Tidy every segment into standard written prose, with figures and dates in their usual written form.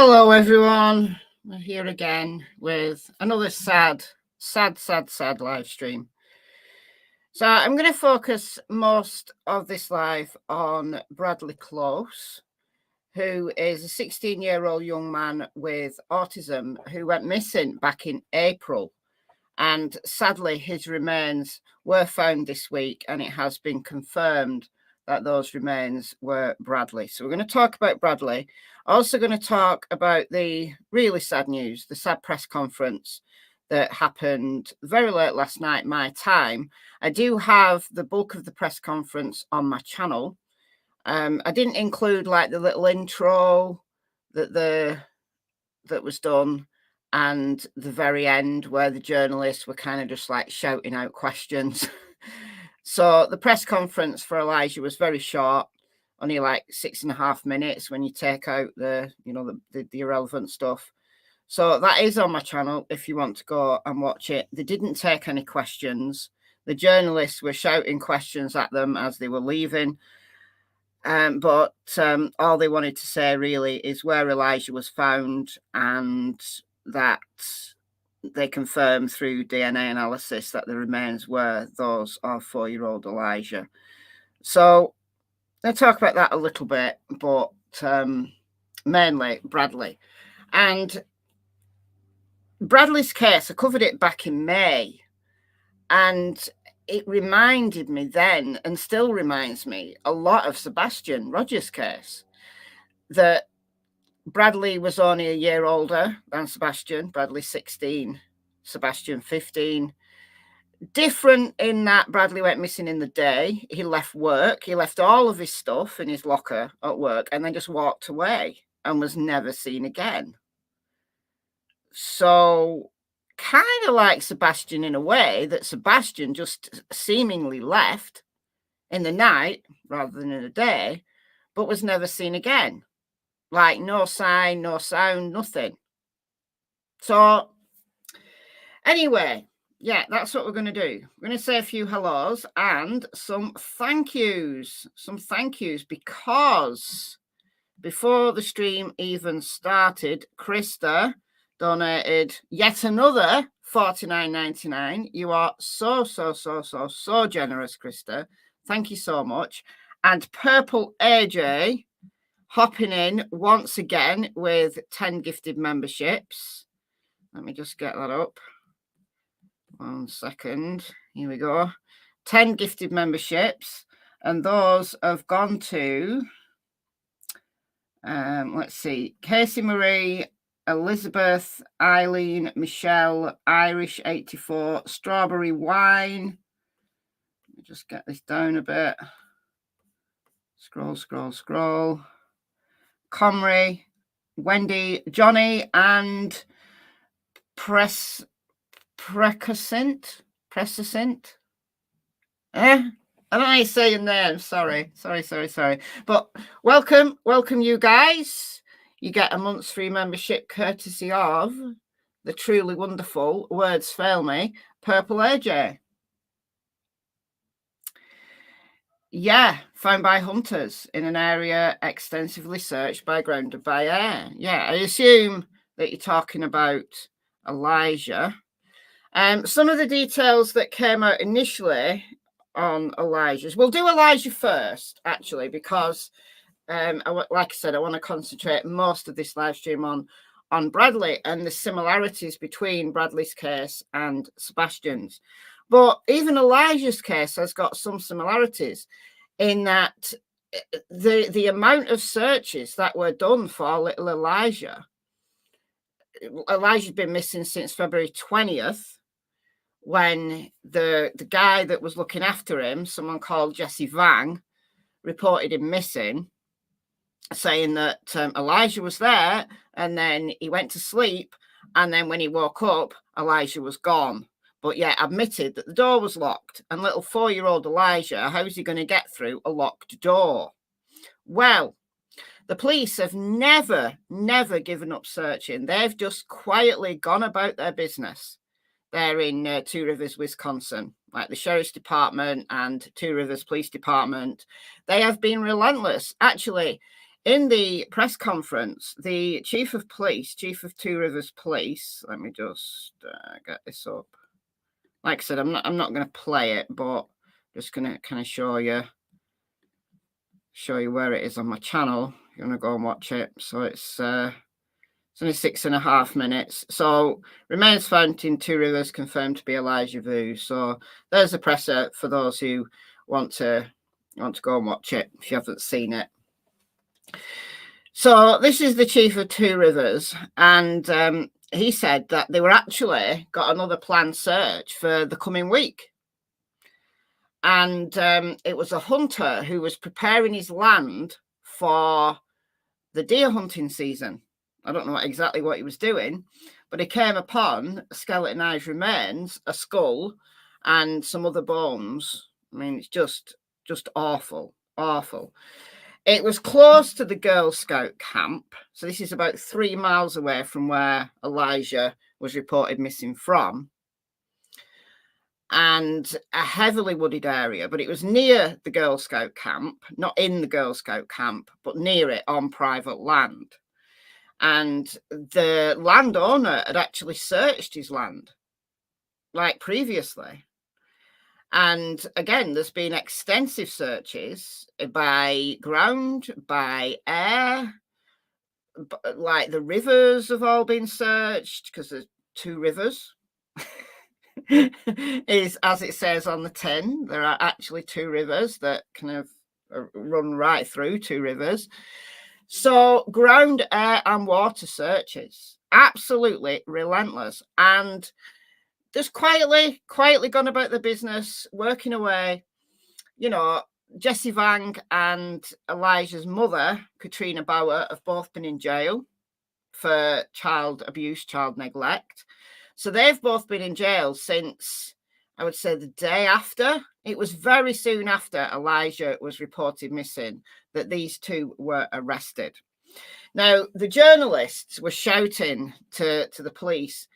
Hello, everyone. We're here again with another sad live stream. So I'm going to focus most of this live on Bradley Klose, who is a 16-year-old young man with autism who went missing back in April. And sadly, his remains were found this week, and it has been confirmed that those remains were Bradley. So we're going to talk about Bradley. Also going to talk about the really sad news, the sad press conference that happened very late last night, my time. I do have the bulk of the press conference on my channel. I didn't include like the little intro that was done and the very end where the journalists were kind of just like shouting out questions. So the press conference for Elijah was very short, only like 6.5 minutes when you take out the irrelevant stuff. So that is on my channel if you want to go and watch it. They didn't take any questions. The journalists were shouting questions at them as they were leaving. But all they wanted to say really is where Elijah was found, and that they confirmed through DNA analysis that the remains were those of 4-year-old Elijah. So I'll talk about that a little bit, but mainly Bradley. And Bradley's case, I covered it back in May, and it reminded me then, and still reminds me, a lot of Sebastian Rogers' case, that Bradley was only a year older than Sebastian. Bradley 16, Sebastian 15. Different in that Bradley went missing in the day. He left work. He left all of his stuff in his locker at work and then just walked away and was never seen again. So kind of like Sebastian in a way, that Sebastian just seemingly left in the night rather than in the day, but was never seen again. Like no sign, no sound, nothing. So anyway, yeah, that's what we're going to do. We're going to say a few hellos and some thank yous. Because before the stream even started, Krista donated yet another $49.99. You are so generous, Krista. Thank you so much. And Purple AJ hopping in once again with 10 gifted memberships. Let me just get that up. 1 second. Here we go. 10 gifted memberships. And those have gone to, let's see, Casey Marie, Elizabeth, Eileen, Michelle, Irish 84, Strawberry Wine. Let me just get this down a bit. Scroll. Comrie, Wendy, Johnny, and Precascent. I don't know how you say your name. Sorry. But welcome you guys. You get a month's free membership courtesy of the truly wonderful, words fail me, Purple AJ. Yeah, found by hunters in an area extensively searched by ground and by air. Yeah, I assume that you're talking about Elijah. Some of the details that came out initially on Elijah's. We'll do Elijah first, actually, because, like I said, I want to concentrate most of this live stream on Bradley and the similarities between Bradley's case and Sebastian's. But even Elijah's case has got some similarities in that the amount of searches that were done for little Elijah's been missing since February 20th, when the guy that was looking after him, someone called Jesse Vang, reported him missing, saying that Elijah was there, and then he went to sleep, and then when he woke up, Elijah was gone. But yet admitted that the door was locked, and little 4-year-old Elijah, how's he going to get through a locked door? Well, the police have never given up searching. They've just quietly gone about their business. They're in Two Rivers, Wisconsin, like the Sheriff's Department and Two Rivers Police Department. They have been relentless. Actually, In the press conference, the chief of Two Rivers Police, let me just get this up. Like I said, I'm not going to play it, but just going to kind of show you where it is on my channel. You're going to go and watch it. So it's only 6.5 minutes. So remains found in Two Rivers confirmed to be Elijah Vue. So there's a presser for those who want to go and watch it if you haven't seen it. So this is the chief of Two Rivers, and he said that they were actually got another planned search for the coming week. And it was a hunter who was preparing his land for the deer hunting season. I don't know exactly what he was doing, but he came upon skeletonized remains, a skull, and some other bones. I mean, it's just awful, awful. It was close to the Girl Scout camp. So this is about 3 miles away from where Elijah was reported missing from. And a heavily wooded area, but it was near the Girl Scout camp, not in the Girl Scout camp, but near it on private land. And the landowner had actually searched his land, like previously. And again, there's been extensive searches by ground, by air, like the rivers have all been searched because there's 2 rivers. Is as it says on the tin, there are actually 2 rivers that kind of run right through 2 rivers. So ground, air and water searches, absolutely relentless, and just quietly gone about the business, working away. You know, Jesse Vang and Elijah's mother, Katrina Baur, have both been in jail for child abuse, child neglect. So they've both been in jail since, I would say, the day after. It was very soon after Elijah was reported missing that these 2 were arrested. Now, the journalists were shouting to the police,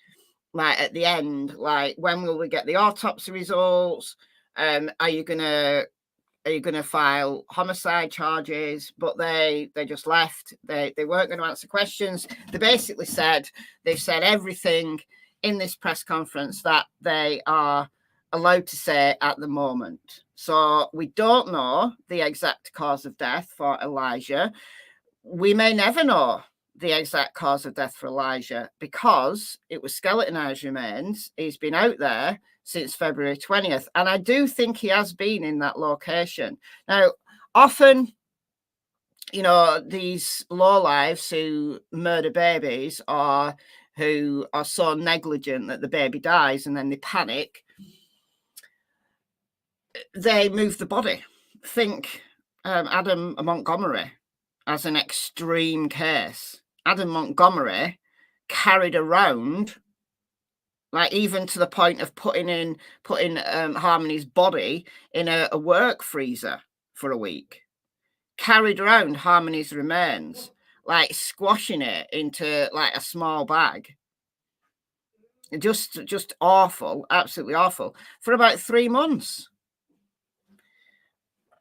like at the end, like, when will we get the autopsy results? Are you gonna file homicide charges? But they just left. They weren't going to answer questions. They basically said they've said everything in this press conference that they are allowed to say at the moment. So we don't know the exact cause of death for Elijah. We may never know the exact cause of death for Elijah because it was skeletonized remains. He's been out there since February 20th. And I do think he has been in that location. Now, often, you know, these lowlifes who murder babies or who are so negligent that the baby dies and then they panic, they move the body. Think Adam Montgomery as an extreme case. Adam Montgomery carried around, like even to the point of putting Harmony's body in a work freezer for a week. Carried around Harmony's remains, like squashing it into like a small bag. Just awful, absolutely awful, for about 3 months.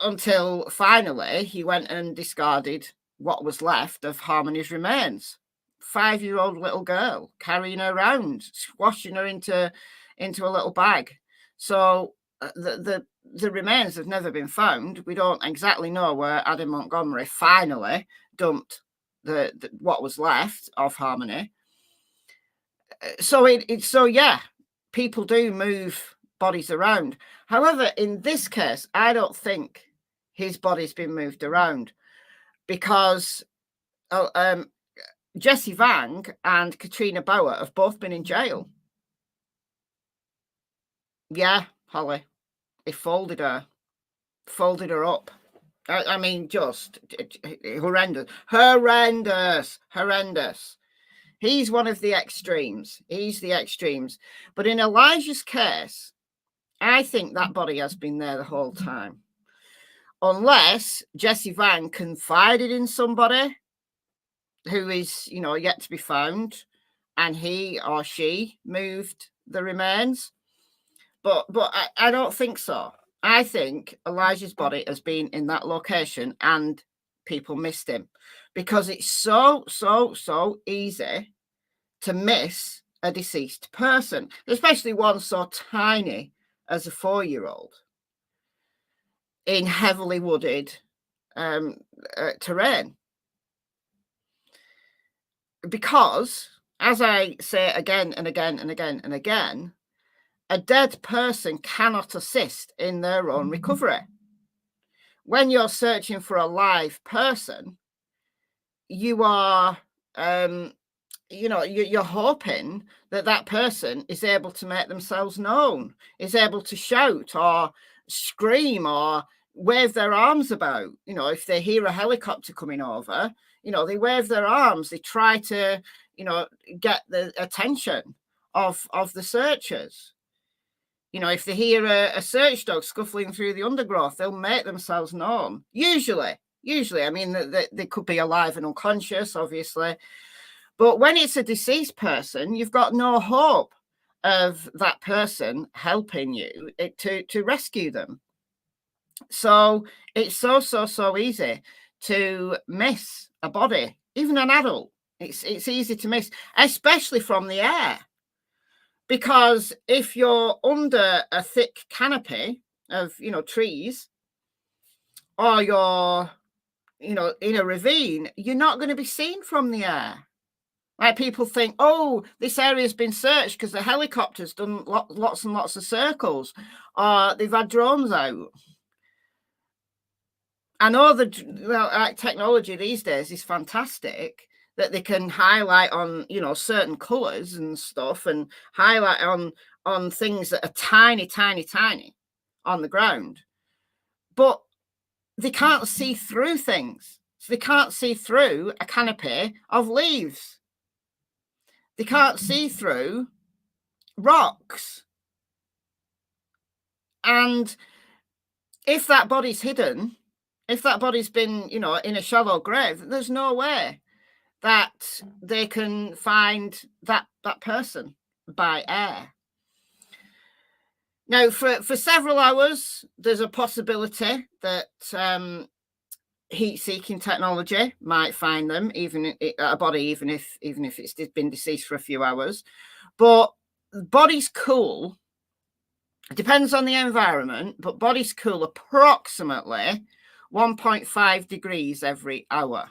Until finally he went and discarded what was left of Harmony's remains. 5-year-old little girl, carrying her around, squashing her into a little bag. So the remains have never been found. We don't exactly know where Adam Montgomery finally dumped the what was left of Harmony. So yeah, people do move bodies around. However, in this case, I don't think his body's been moved around because Jesse Vang and Katrina Baur have both been in jail. Yeah, Holly. He folded her up. I mean, just horrendous. He's one of the extremes. He's the extremes. But in Elijah's case, I think that body has been there the whole time. Unless Jesse Vang confided in somebody who is, you know, yet to be found, and he or she moved the remains. But I don't think so. I think Elijah's body has been in that location, and people missed him, because it's so easy to miss a deceased person, especially one so tiny as a 4-year-old in heavily wooded terrain. Because, as I say again and again and again and again, a dead person cannot assist in their own recovery. When you're searching for a live person, you are, you're hoping that that person is able to make themselves known, is able to shout or scream or wave their arms about. If they hear a helicopter coming over, they wave their arms, they try to, get the attention of the searchers. If they hear a search dog scuffling through the undergrowth, they'll make themselves known. Usually, I mean, they could be alive and unconscious, obviously. But when it's a deceased person, you've got no hope of that person helping you to rescue them. So it's so easy to miss a body, even an adult. It's easy to miss, especially from the air. Because if you're under a thick canopy of, trees, or you're, in a ravine, you're not going to be seen from the air. Like, people think, oh, this area's been searched because the helicopter's done lots and lots of circles, or they've had drones out. I know technology these days is fantastic, that they can highlight on, certain colors and stuff, and highlight on things that are tiny on the ground. But they can't see through things. So they can't see through a canopy of leaves. They can't see through rocks. And if that body's hidden, if that body's been, in a shallow grave, there's no way that they can find that person by air. Now, for several hours, there's a possibility that heat-seeking technology might find them, even a body, even if it's been deceased for a few hours. But bodies cool. It depends on the environment, but bodies cool approximately 1.5 degrees every hour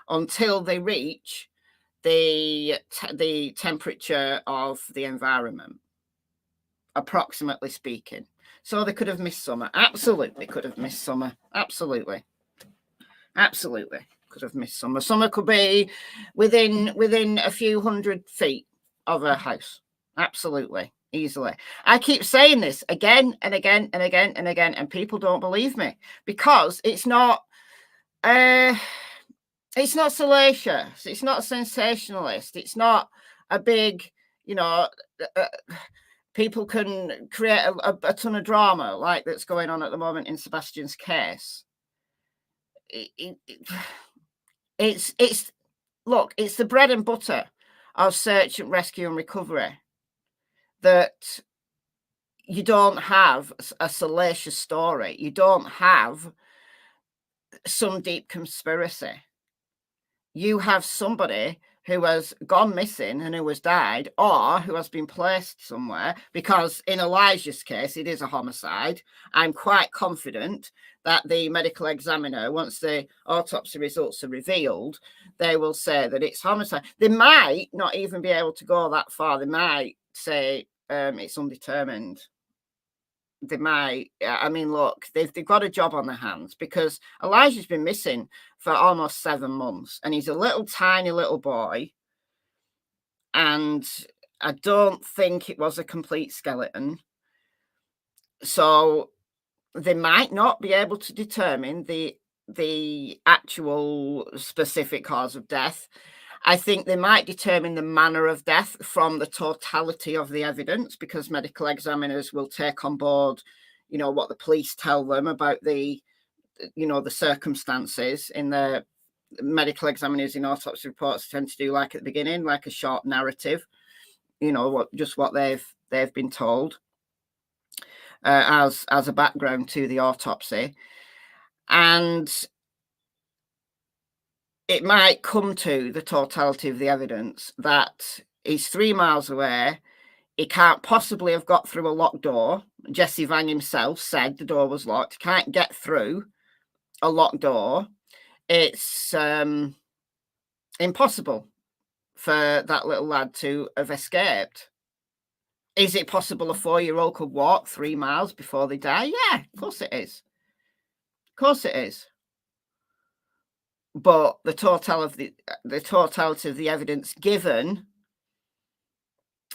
until they reach the temperature of the environment, approximately speaking. So they could have missed summer. Absolutely could have missed summer. Absolutely could have missed summer. Summer could be within a few hundred feet of a house. Absolutely, easily. I keep saying this again and again and again and again, and people don't believe me, because it's not salacious. It's not sensationalist. It's not a big, people can create a ton of drama like that's going on at the moment in Sebastian's case. It's look, it's the bread and butter of search and rescue and recovery, that you don't have a salacious story. You don't have some deep conspiracy. You have somebody who has gone missing and who has died, or who has been placed somewhere, because in Elijah's case, it is a homicide. I'm quite confident that the medical examiner, once the autopsy results are revealed, they will say that it's homicide. They might not even be able to go that far. They might say it's undetermined. They might. I mean, look, they've got a job on their hands, because Elijah's been missing for almost 7 months, and he's a little tiny little boy, and I don't think it was a complete skeleton. So they might not be able to determine the actual specific cause of death. I think they might determine the manner of death from the totality of the evidence, because medical examiners will take on board, what the police tell them about the circumstances. In the medical examiners in autopsy reports tend to do, like at the beginning, like a short narrative, what they've been told as a background to the autopsy. And it might come to the totality of the evidence that he's 3 miles away. He can't possibly have got through a locked door. Jesse Vang himself said the door was locked. He can't get through a locked door. It's impossible for that little lad to have escaped. Is it possible a 4-year-old could walk 3 miles before they die? Yeah, of course it is. Of course it is. But the totality of the evidence, given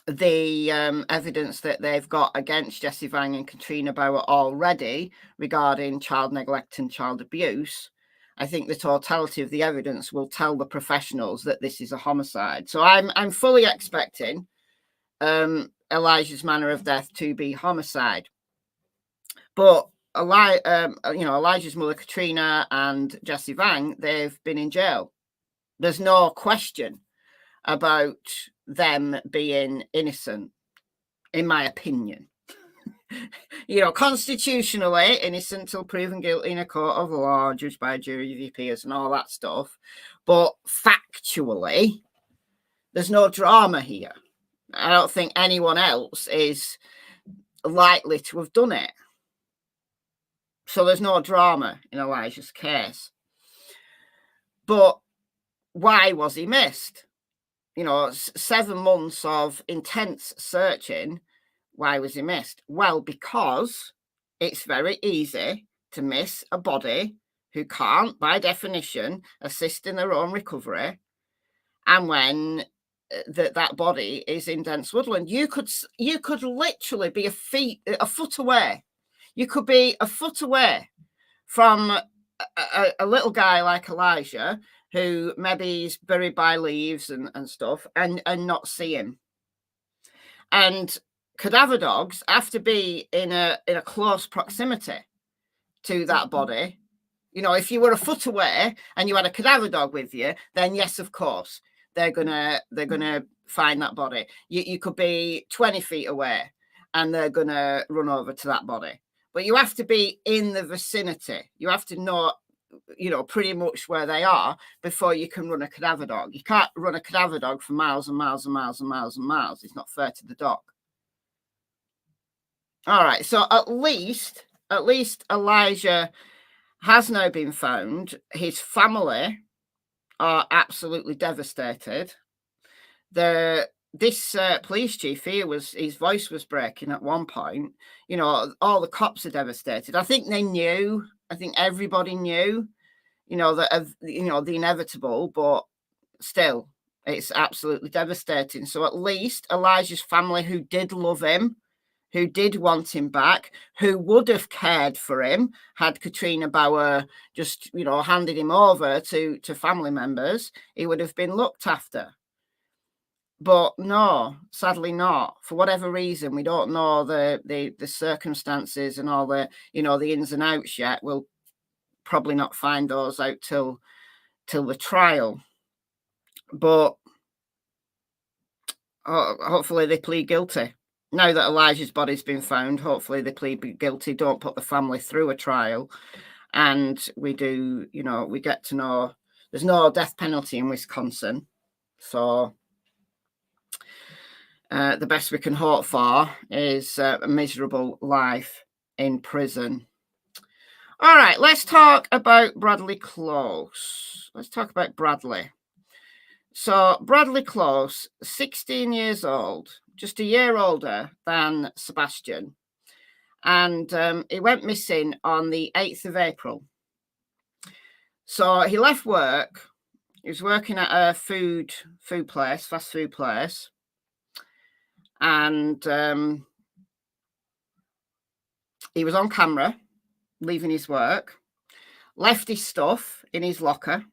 the evidence that they've got against Jesse Vang and Katrina Baur already regarding child neglect and child abuse, I think the totality of the evidence will tell the professionals that this is a homicide. So I'm fully expecting Elijah's manner of death to be homicide. But Elijah's mother, Katrina, and Jesse Vang, they've been in jail. There's no question about them being innocent, in my opinion. Constitutionally innocent till proven guilty in a court of law, judged by a jury of your peers and all that stuff. But factually, there's no drama here. I don't think anyone else is likely to have done it. So there's no drama in Elijah's case. But why was he missed? 7 months of intense searching. Why was he missed? Well, because it's very easy to miss a body who can't, by definition, assist in their own recovery. And when that body is in dense woodland, you could literally be a foot away. You could be a foot away from a little guy like Elijah, who maybe is buried by leaves and stuff, and not see him. And cadaver dogs have to be in a close proximity to that body. If you were a foot away and you had a cadaver dog with you, then yes, of course, they're gonna find that body. You could be 20 feet away and they're gonna run over to that body. But you have to be in the vicinity. You have to know, pretty much where they are before you can run a cadaver dog. You can't run a cadaver dog for miles and miles and miles and miles and miles. It's not fair to the dog. All right, so at least Elijah has now been found. His family are absolutely devastated. This police chief here, his voice was breaking at one point. All the cops are devastated. I think they knew. I think everybody knew, that the inevitable, but still, it's absolutely devastating. So at least Elijah's family, who did love him, who did want him back, who would have cared for him had Katrina Baur just, handed him over to family members, he would have been looked after. But no, sadly not. For whatever reason, we don't know the circumstances and all the, the ins and outs yet. We'll probably not find those out till the trial. But hopefully they plead guilty. Now that Elijah's body's been found, hopefully they plead guilty, don't put the family through a trial. And we do, we get to know there's no death penalty in Wisconsin. So the best we can hope for is a miserable life in prison. All right, let's talk about Bradley Klose. Let's talk about Bradley. So Bradley Klose, 16 years old, just a year older than Sebastian. And he went missing on the 8th of April. So he left work. He was working at a fast food place. And he was on camera, leaving his work, left his stuff in his locker,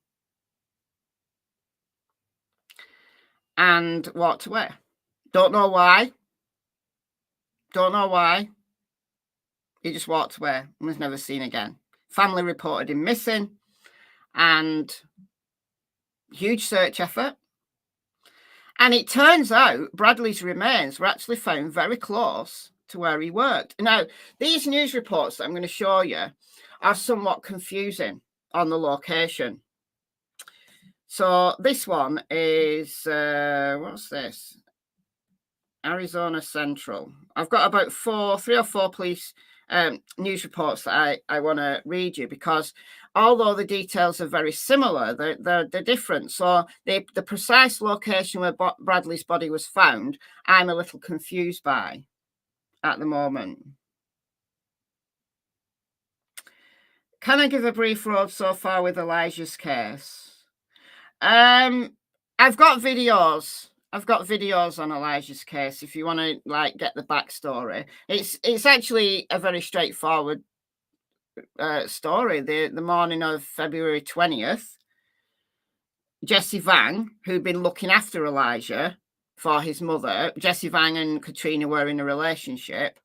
and walked away. Don't know why. He just walked away and was never seen again. Family reported him missing, and huge search effort. And it turns out Bradley's remains were actually found very close to where he worked. Now, these news reports that I'm going to show you are somewhat confusing on the location. So this one is, what's this? Arizona Central. I've got about 3 or 4 police news reports that I want to read you, because although the details are very similar, they're different. So the precise location where Bradley's body was found, I'm a little confused by at the moment. Can I give a brief road so far with Elijah's case? I've got videos. I've got videos on Elijah's case if you want to like get the backstory. It's actually a very straightforward story. The morning of February 20th, Jesse Vang, who'd been looking after Elijah for his mother, Jesse Vang and Katrina were in a relationship.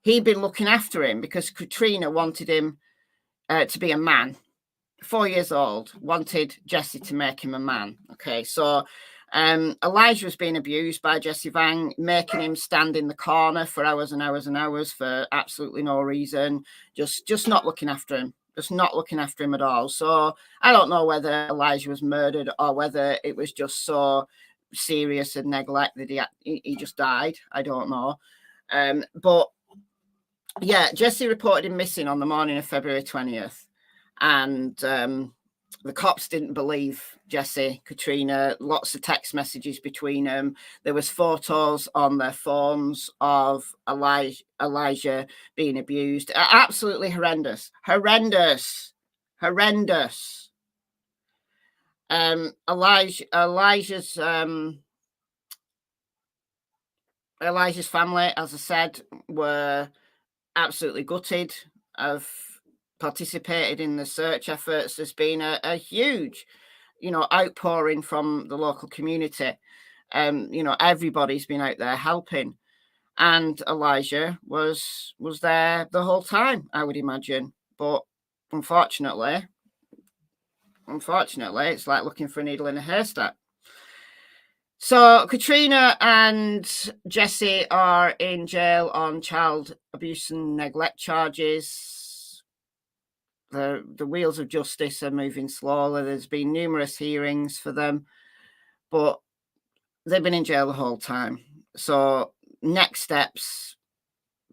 He'd been looking after him because Katrina wanted him to be a man. 4 years old, wanted Jesse to make him a man. Okay, so Elijah was being abused by Jesse Vang, making him stand in the corner for hours and hours and hours for absolutely no reason, just not looking after him, just not looking after him at all. So I don't know whether Elijah was murdered or whether it was just so serious and neglect that he just died. I don't know. But yeah, Jesse reported him missing on the morning of February 20th. And the cops didn't believe Jesse, Katrina, lots of text messages between them. There was photos on their phones of Elijah being abused. Absolutely horrendous. Elijah's family, as I said, were absolutely gutted. Of participated in the search efforts. There's been a huge, outpouring from the local community. Everybody's been out there helping, and Elijah was there the whole time, I would imagine. But unfortunately, it's like looking for a needle in a haystack. So Katrina and Jesse are in jail on child abuse and neglect charges. The wheels of justice are moving slowly. There's been numerous hearings for them, but they've been in jail the whole time. So next steps,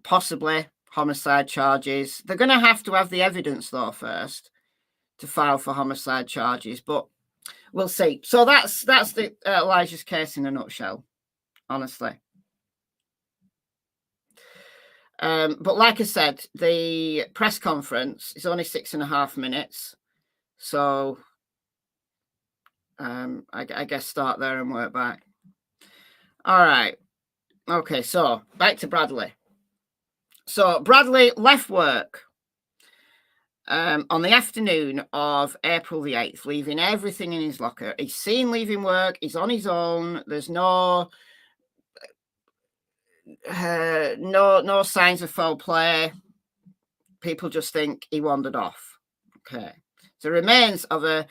possibly homicide charges. They're going to have the evidence, though, first to file for homicide charges, but we'll see. So that's the Elijah's case in a nutshell, honestly. But like I said, the press conference is only 6.5 minutes. So I guess start there and work back. All right. Okay, so back to Bradley. So Bradley left work on the afternoon of April the 8th, leaving everything in his locker. He's seen leaving work. He's on his own. There's no signs of foul play. People just think he wandered off. Okay. The remains of a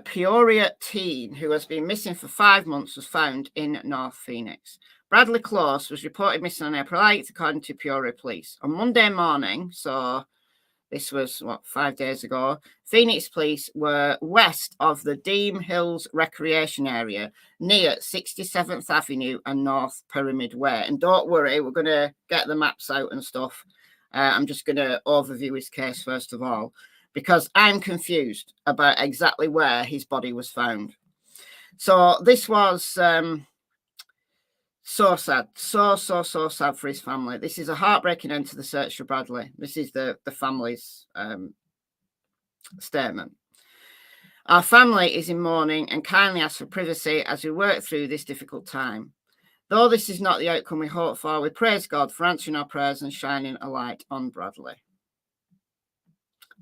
Peoria teen who has been missing for 5 months was found in North Phoenix. Bradley Klose was reported missing on April 8th, according to Peoria police. On Monday morning, so this was, 5 days ago, Phoenix police were west of the Dean Hills Recreation Area near 67th Avenue and North Pyramid Way. And don't worry, we're going to get the maps out and stuff. I'm just going to overview his case first of all, because I'm confused about exactly where his body was found. So this was so sad, so sad for his family. This is a heartbreaking end to the search for Bradley. This is the family's statement. Our family is in mourning and kindly ask for privacy as we work through this difficult time. Though this is not the outcome we hope for, we praise God for answering our prayers and shining a light on Bradley.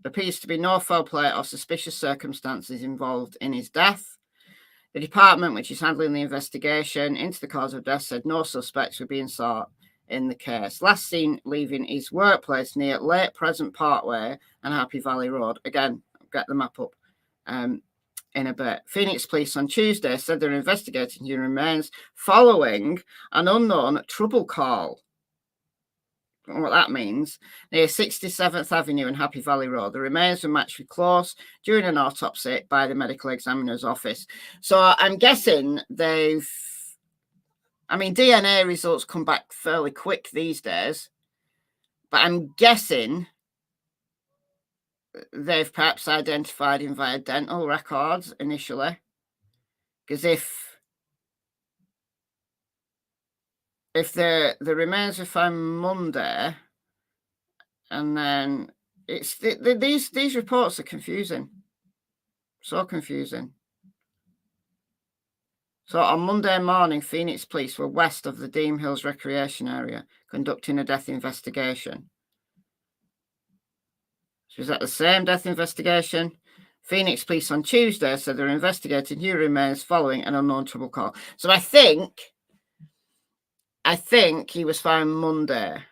There appears to be no foul play or suspicious circumstances involved in his death. The department, which is handling the investigation into the cause of death, said no suspects were being sought in the case. Last seen leaving his workplace near Lake Pleasant Parkway and Happy Valley Road. Again, I'll get the map up in a bit. Phoenix police on Tuesday said they're investigating his remains following an unknown trouble call. what that means, near 67th Avenue and Happy Valley Road. The remains were matched with Klose during an autopsy by the medical examiner's office. So I'm guessing DNA results come back fairly quick these days, but I'm guessing they've perhaps identified him via dental records initially. Because if the remains were found Monday, and then these reports are confusing, so confusing. So on Monday morning, Phoenix police were west of the Dean Hills Recreation Area conducting a death investigation. So is that the same death investigation? Phoenix police on Tuesday said they're investigating new remains following an unknown trouble call. So I think he was found Monday.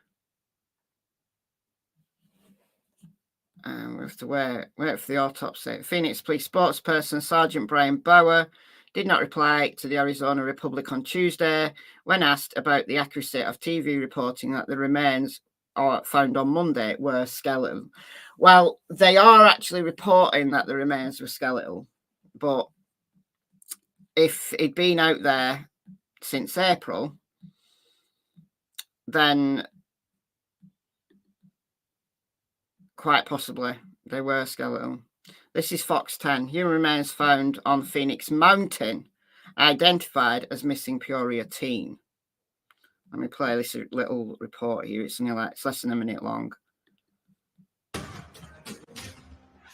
We have to wait for the autopsy. Phoenix police spokesperson Sergeant Brian Baur did not reply to the Arizona Republic on Tuesday when asked about the accuracy of TV reporting that the remains found on Monday were skeletal. Well, they are actually reporting that the remains were skeletal, but if it'd been out there since April, then quite possibly they were skeletal. This is Fox 10. Human remains found on Phoenix Mountain, identified as missing Peoria teen. Let me play this little report here. It's less than a minute long.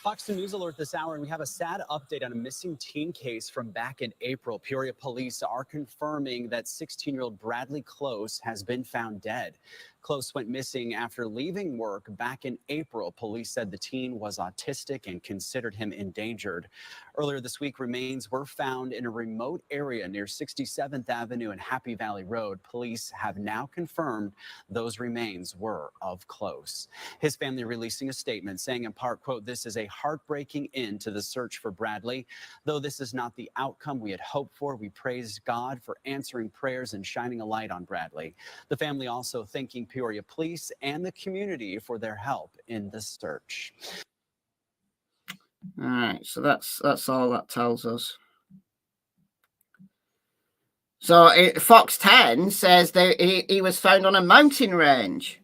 Fox News alert this hour, and we have a sad update on a missing teen case from back in April. Peoria police are confirming that 16-year-old Bradley Klose has been found dead. Klose went missing after leaving work back in April. Police said the teen was autistic and considered him endangered. Earlier this week, remains were found in a remote area near 67th Avenue and Happy Valley Road. Police have now confirmed those remains were of Klose. His family releasing a statement saying in part, quote, "This is a heartbreaking end to the search for Bradley. Though this is not the outcome we had hoped for, we praise God for answering prayers and shining a light on Bradley." The family also thanking Peoria police and the community for their help in the search. All right, so that's all that tells us. So Fox 10 says that he was found on a mountain range.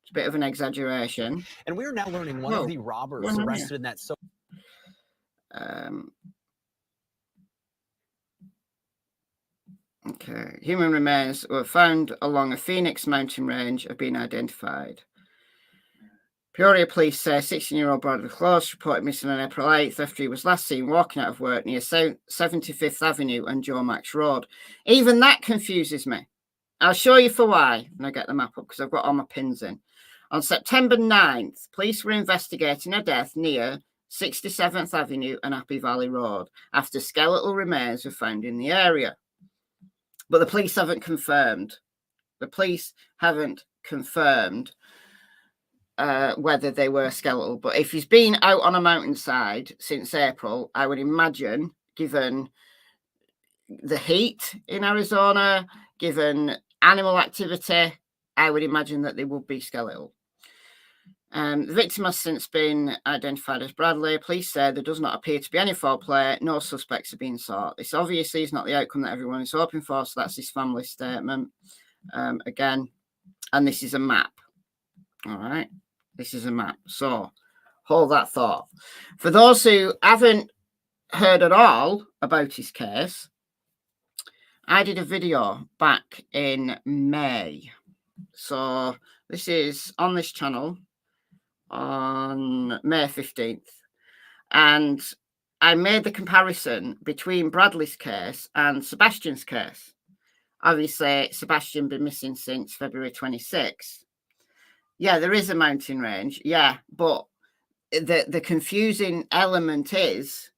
It's a bit of an exaggeration. And we are now learning one of the robbers arrested in that. Okay, human remains were found along a Phoenix mountain range have been identified. Peoria police say 16-year-old Bradley Klose reported missing on April 8th after he was last seen walking out of work near 75th Avenue and Joe Max Road. Even that confuses me. I'll show you for why when I get the map up, because I've got all my pins in. On September 9th, police were investigating a death near 67th Avenue and Happy Valley Road after skeletal remains were found in the area. But the police haven't confirmed. Whether they were skeletal. But if he's been out on a mountainside since April, I would imagine, given the heat in Arizona, given animal activity, I would imagine that they would be skeletal. The victim has since been identified as Bradley. Police say there does not appear to be any foul play. No suspects are being sought. This obviously is not the outcome that everyone is hoping for, so that's his family's statement. Again, and this is a map. All right. This is a map. So hold that thought. For those who haven't heard at all about his case, I did a video back in May. So this is on this channel on May 15th. And I made the comparison between Bradley's case and Sebastian's case. Obviously, Sebastian been missing since February 26th. Yeah, there is a mountain range. Yeah, but the confusing element is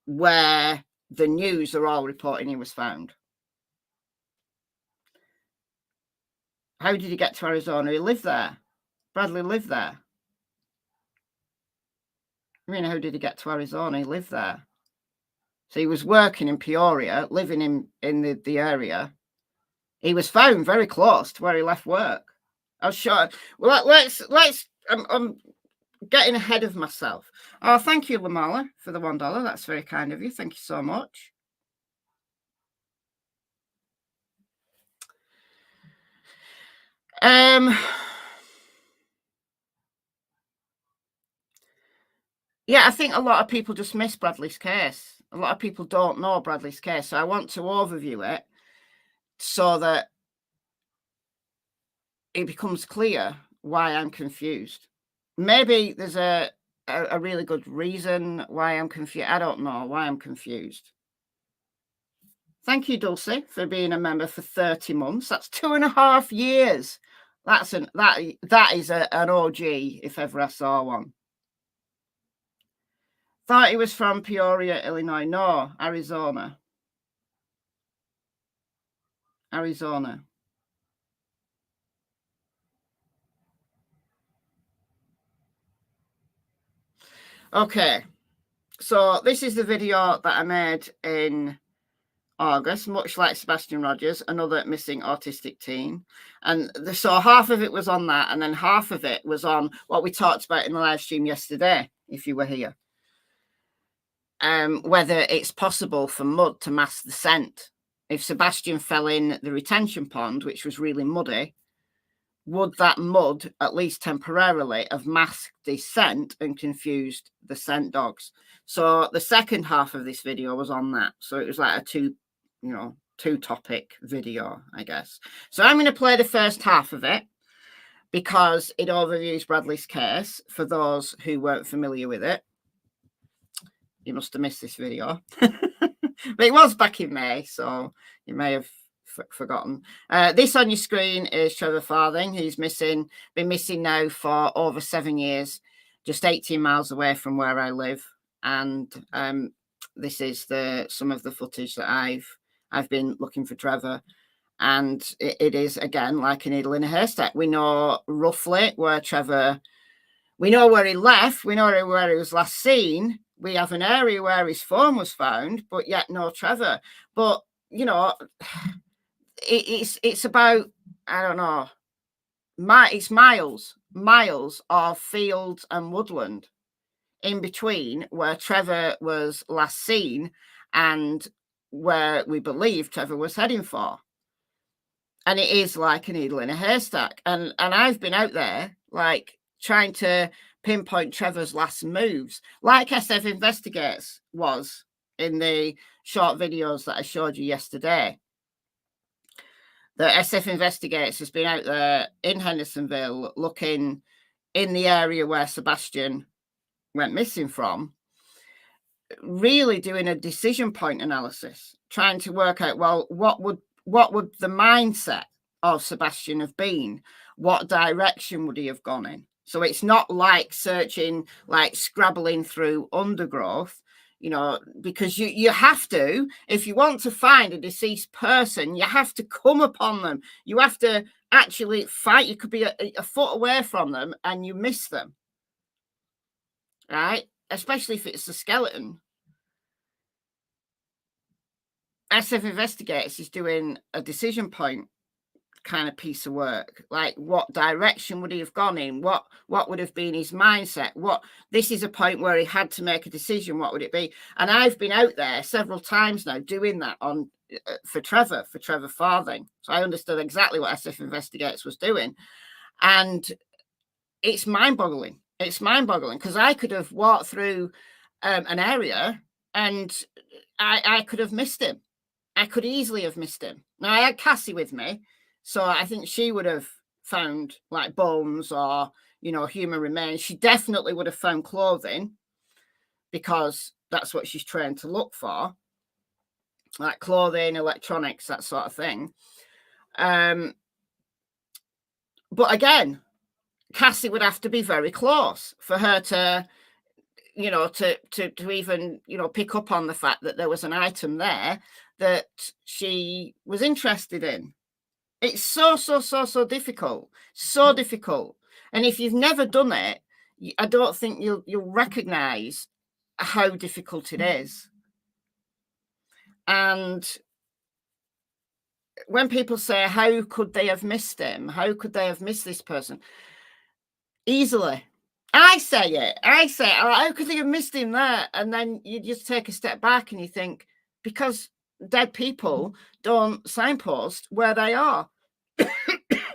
where the news are all reporting he was found. How did he get to Arizona? He lived there. Bradley lived there. I mean, how did he get to Arizona? He lived there. So he was working in Peoria, living in the area. He was found very close to where he left work. I'll show. Well, let's. I'm getting ahead of myself. Oh, thank you, Lamala, for the $1. That's very kind of you. Thank you so much. Yeah, I think a lot of people just miss Bradley's case. A lot of people don't know Bradley's case. So I want to overview it so that it becomes clear why I'm confused. Maybe there's a really good reason why I'm confused. I don't know why I'm confused. Thank you, Dulcie, for being a member for 30 months. That's 2.5 years. That is an OG if ever I saw one. Thought he was from Peoria, Illinois. No, Arizona. Arizona. Okay. So this is the video that I made in August, much like Sebastian Rogers, another missing autistic teen. And so half of it was on that, and then half of it was on what we talked about in the live stream yesterday, if you were here. Whether it's possible for mud to mask the scent. If Sebastian fell in the retention pond, which was really muddy, would that mud, at least temporarily, have masked the scent and confused the scent dogs? So the second half of this video was on that. So it was like a two topic video, I guess. So I'm going to play the first half of it because it overviews Bradley's case for those who weren't familiar with it. You must have missed this video. But it was back in May, so you may have forgotten. This on your screen is Trevor Farthing. He's been missing now for over 7 years, just 18 miles away from where I live. And this is some of the footage that I've been looking for Trevor. And it is, again, like a needle in a haystack. We know roughly where Trevor, we know where he left, we know where he was last seen. We have an area where his phone was found, but yet no Trevor. But, you know, it's about, I don't know, it's miles of fields and woodland in between where Trevor was last seen and where we believe Trevor was heading for. And it is like a needle in a haystack. And I've been out there, like, trying to pinpoint Trevor's last moves, like SF Investigates was in the short videos that I showed you yesterday. The SF Investigates has been out there in Hendersonville looking in the area where Sebastian went missing from, really doing a decision point analysis, trying to work out, well, what would the mindset of Sebastian have been? What direction would he have gone in? So it's not like searching, like scrabbling through undergrowth, you know, because you have to, if you want to find a deceased person, you have to come upon them. You have to actually fight. You could be a foot away from them and you miss them, right? Especially if it's a skeleton. SF Investigates is doing a decision point kind of piece of work, like what direction would he have gone in, what would have been his mindset, this is a point where he had to make a decision, what would it be? And I've been out there several times now doing that on for Trevor Farthing, so I understood exactly what SF Investigates was doing, and it's mind-boggling because I could have walked through an area and I could have missed him. I could easily have missed him. Now I had Cassie with me, so I think she would have found like bones or, you know, human remains. She definitely would have found clothing because that's what she's trained to look for, like clothing, electronics, that sort of thing. But again, Cassie would have to be very close for her to, you know, to even, you know, pick up on the fact that there was an item there that she was interested in. It's so difficult, so difficult. And if you've never done it, I don't think you'll recognize how difficult it is. And when people say, how could they have missed him? How could they have missed this person? Easily. I say it. How could they have missed him there? And then you just take a step back and you think, because dead people don't signpost where they are.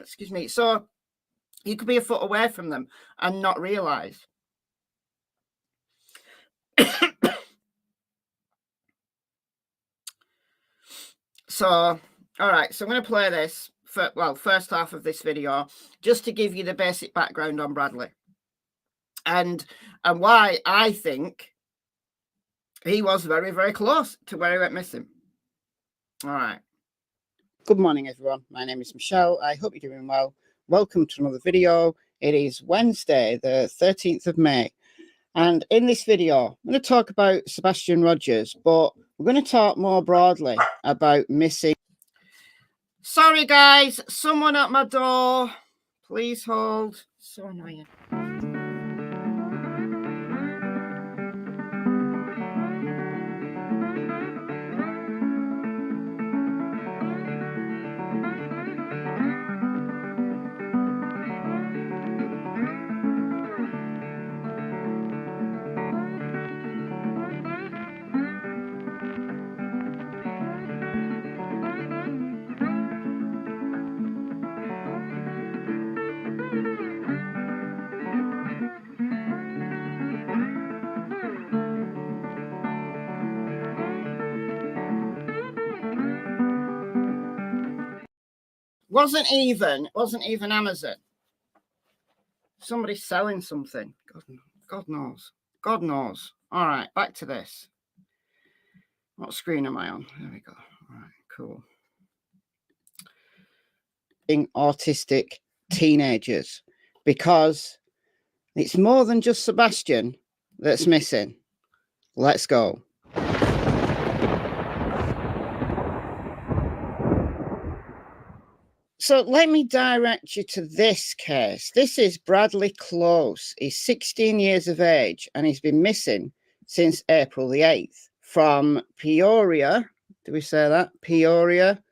Excuse me. So you could be a foot away from them and not realize. So, all right. So I'm going to play this for, well, first half of this video, just to give you the basic background on Bradley and why I think he was very, very close to where he went missing. All right. Good morning, everyone. My name is Michelle. I hope you're doing well. Welcome to another video. It is Wednesday, the 13th of May. And in this video, I'm going to talk about Sebastian Rogers, but we're going to talk more broadly about missing. Sorry, guys. Someone at my door. Please hold. So annoying. Wasn't even Amazon. Somebody's selling something. God knows. God knows. All right, back to this. What screen am I on? There we go. All right, cool. Autistic teenagers, because it's more than just Sebastian that's missing. Let's go. So let me direct you to this case. This is Bradley Klose. He's 16 years of age and he's been missing since April the 8th from Peoria. Do we say that? Peoria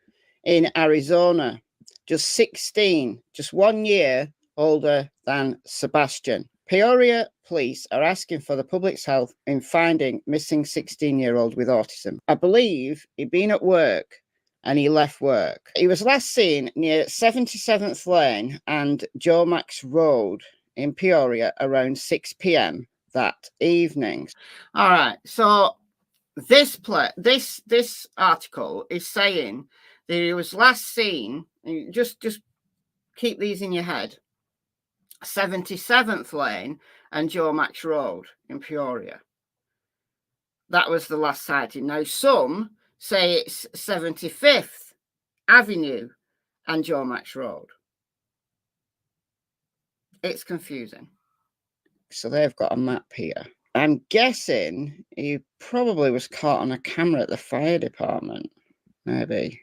in Arizona. Just 16, just 1 year older than Sebastian. Peoria police are asking for the public's help in finding missing 16-year-old with autism. I believe he'd been at work and he left work. He was last seen near 77th Lane and Joe Max Road in Peoria around 6 p.m. that evening. All right, so this article is saying that he was last seen, just keep these in your head, 77th Lane and Joe Max Road in Peoria. That was the last sighting. Now, some say it's 75th Avenue and Joe Max Road. It's confusing. So they've got a map here. I'm guessing he probably was caught on a camera at the fire department, maybe.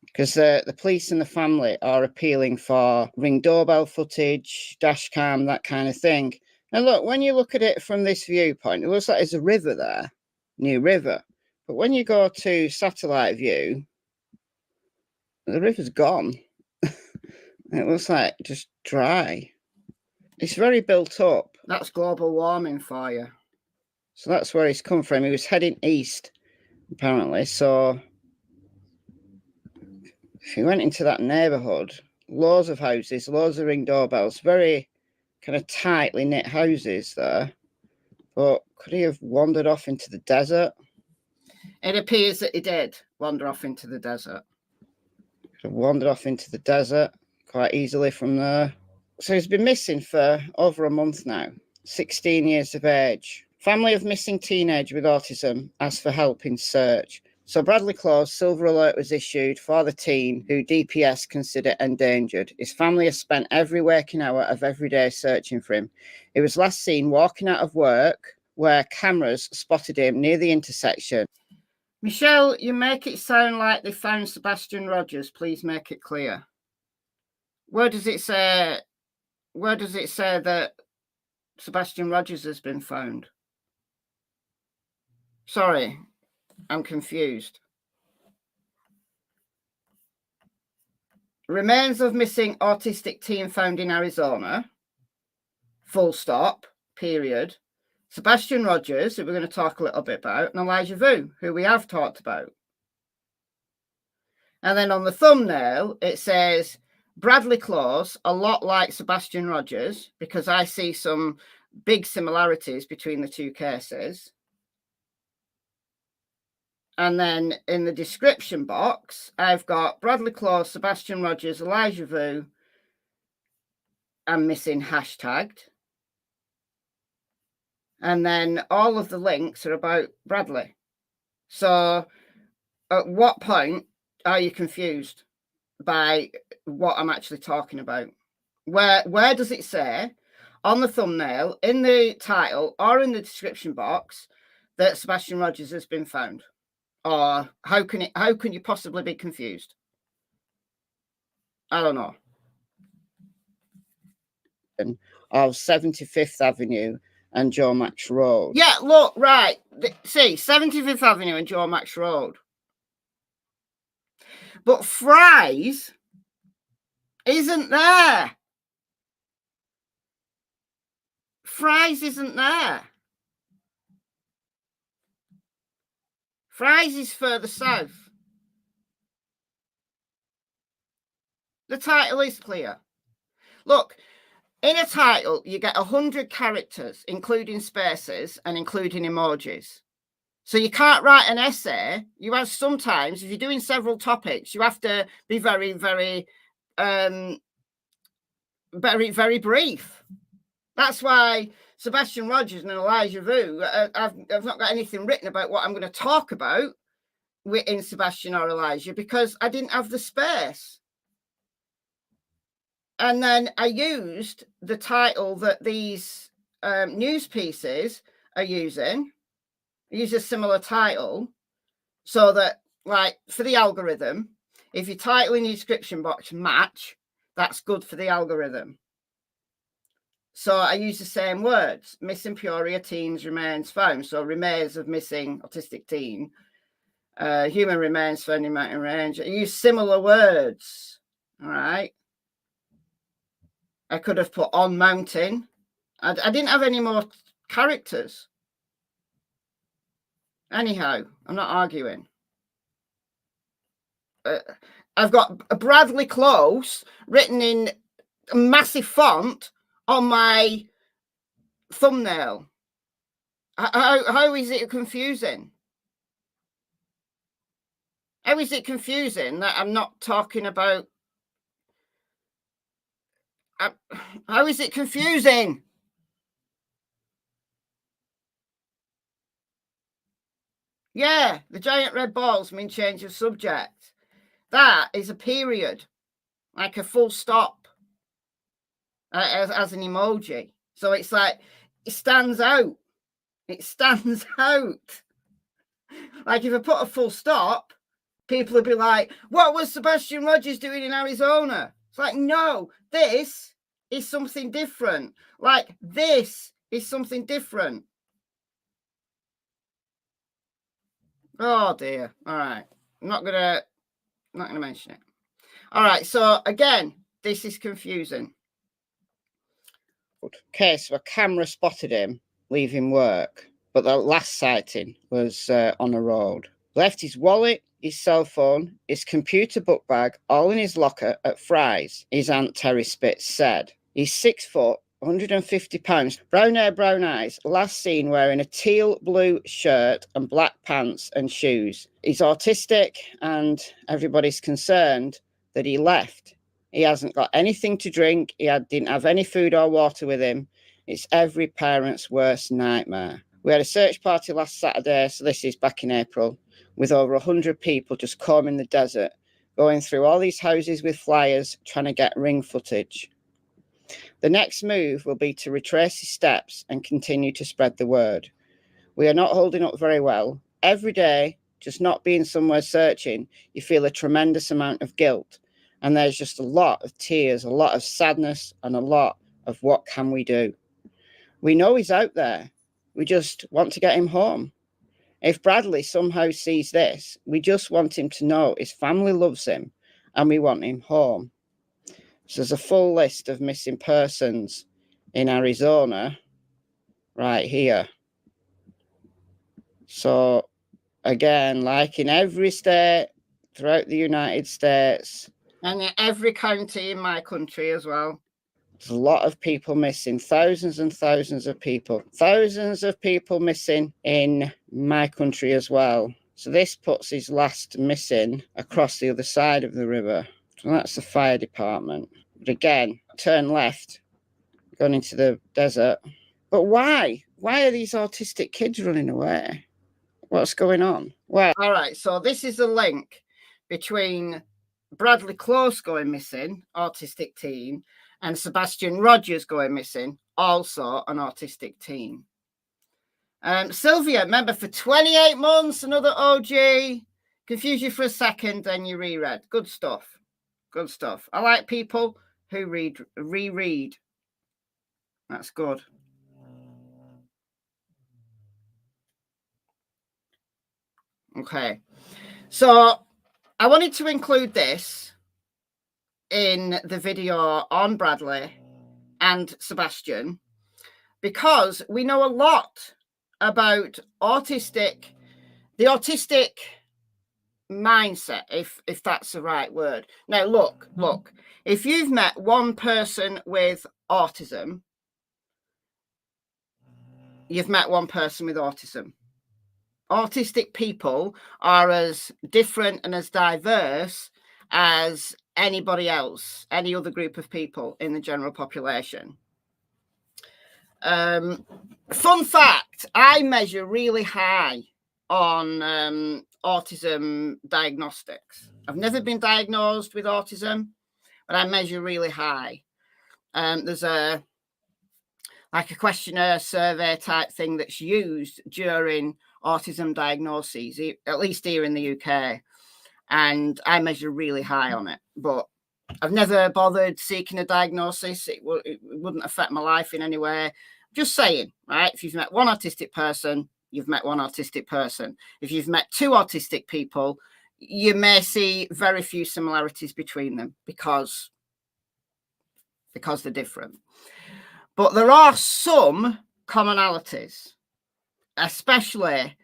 Because the police and the family are appealing for Ring doorbell footage, dash cam, that kind of thing. And look, when you look at it from this viewpoint, it looks like there's a river there, New River. But when you go to satellite view, the river's gone. It looks like just dry. It's very built up. That's global warming for you. So that's where he's come from. He was heading east, apparently. So if he went into that neighborhood, loads of houses, loads of Ring doorbells, very kind of tightly knit houses there. But could he have wandered off into the desert? It appears that he did wander off into the desert. Could have wandered off into the desert quite easily from there. So he's been missing for over a month now, 16 years of age. Family of missing teenager with autism asked for help in search. So Bradley Klose, silver alert was issued for the teen who DPS consider endangered. His family has spent every waking hour of every day searching for him. He was last seen walking out of work where cameras spotted him near the intersection. Michelle, you make it sound like they found Sebastian Rogers. Please make it clear. Where does it say that Sebastian Rogers has been found? Sorry, I'm confused. Remains of missing autistic teen found in Arizona. Full stop, period. Sebastian Rogers, who we're going to talk a little bit about, and Elijah Vue, who we have talked about. And then on the thumbnail, it says Bradley Klose, a lot like Sebastian Rogers, because I see some big similarities between the two cases. And then in the description box, I've got Bradley Klose, Sebastian Rogers, Elijah Vue, and missing hashtagged. And then all of the links are about Bradley. So at what point are you confused by what I'm actually talking about? Where does it say on the thumbnail, in the title, or in the description box that Sebastian Rogers has been found? Or how can you possibly be confused? I don't know. Of 75th Avenue and Joe Max Road. Yeah, look, right. See, 75th Avenue and Joe Max Road. But Fry's isn't there. Fry's isn't there. Fry's is further south. The title is clear. Look, in a title, you get 100 characters, including spaces and including emojis. So you can't write an essay. You have sometimes, if you're doing several topics, you have to be very, very, very brief. That's why Sebastian Rogers and Elijah Vue, I've not got anything written about what I'm going to talk about in Sebastian or Elijah because I didn't have the space. And then I used the title that these news pieces are using. I use a similar title so that, like, for the algorithm, if your title in your description box match, that's good for the algorithm. So I use the same words. Missing Peoria teens remains found. So remains of missing autistic teen. Human remains found in mountain range. I use similar words. All right. I could have put on mountain. I didn't have any more characters. Anyhow, I'm not arguing. I've got a Bradley Klose written in a massive font on my thumbnail. How is it confusing? How is it confusing that I'm not talking about? How is it confusing? Yeah, the giant red balls mean change of subject. That is a period, like a full stop, as an emoji. So it's like, it stands out. It stands out. Like if I put a full stop, people would be like, what was Sebastian Rogers doing in Arizona? It's like, no, this is something different. Like this is something different. Oh dear. All right. I'm not gonna mention it. All right. So again, this is confusing. Okay, so a camera spotted him leaving work, but the last sighting was on a road. Left his wallet, his cell phone, his computer book bag, all in his locker at Fry's, his Aunt Terry Spitz said. He's 6 foot, 150 pounds, brown hair, brown eyes, last seen wearing a teal blue shirt and black pants and shoes. He's autistic and everybody's concerned that he left. He hasn't got anything to drink. He didn't have any food or water with him. It's every parent's worst nightmare. We had a search party last Saturday, so this is back in April, with over 100 people just combing the desert, going through all these houses with flyers, trying to get ring footage. The next move will be to retrace his steps and continue to spread the word. We are not holding up very well. Every day, just not being somewhere searching, you feel a tremendous amount of guilt. And there's just a lot of tears, a lot of sadness, and a lot of what can we do? We know he's out there. We just want to get him home. If Bradley somehow sees this, we just want him to know his family loves him and we want him home. So there's a full list of missing persons in Arizona right here. So again, like in every state throughout the United States, and in every county in my country as well, there's a lot of people missing, thousands and thousands of people missing in my country as well. So this puts his last missing across the other side of the river. So that's the fire department. But again, turn left, going into the desert. But why? Why are these autistic kids running away? What's going on? Well, all right, so this is the link between Bradley Klose going missing, autistic teen, and Sebastian Rogers going missing, also an autistic teen. Sylvia, remember, for 28 months, another OG. Confuse you for a second, then you reread. Good stuff. Good stuff. I like people who reread. That's good. Okay. So I wanted to include this in the video on Bradley and Sebastian because we know a lot about the autistic mindset, if that's the right word. Now, look, if you've met one person with autism, you've met one person with autism. Autistic people are as different and as diverse as anybody else, any other group of people in the general population. Fun fact, I measure really high on autism diagnostics. I've never been diagnosed with autism, but I measure really high. There's a questionnaire survey type thing that's used during autism diagnoses, at least here in the UK, and I measure really high on it, but I've never bothered seeking a diagnosis. It wouldn't affect my life in any way. Just saying, right? If you've met one autistic person, you've met one autistic person. If you've met two autistic people, you may see very few similarities between them because they're different. But there are some commonalities, especially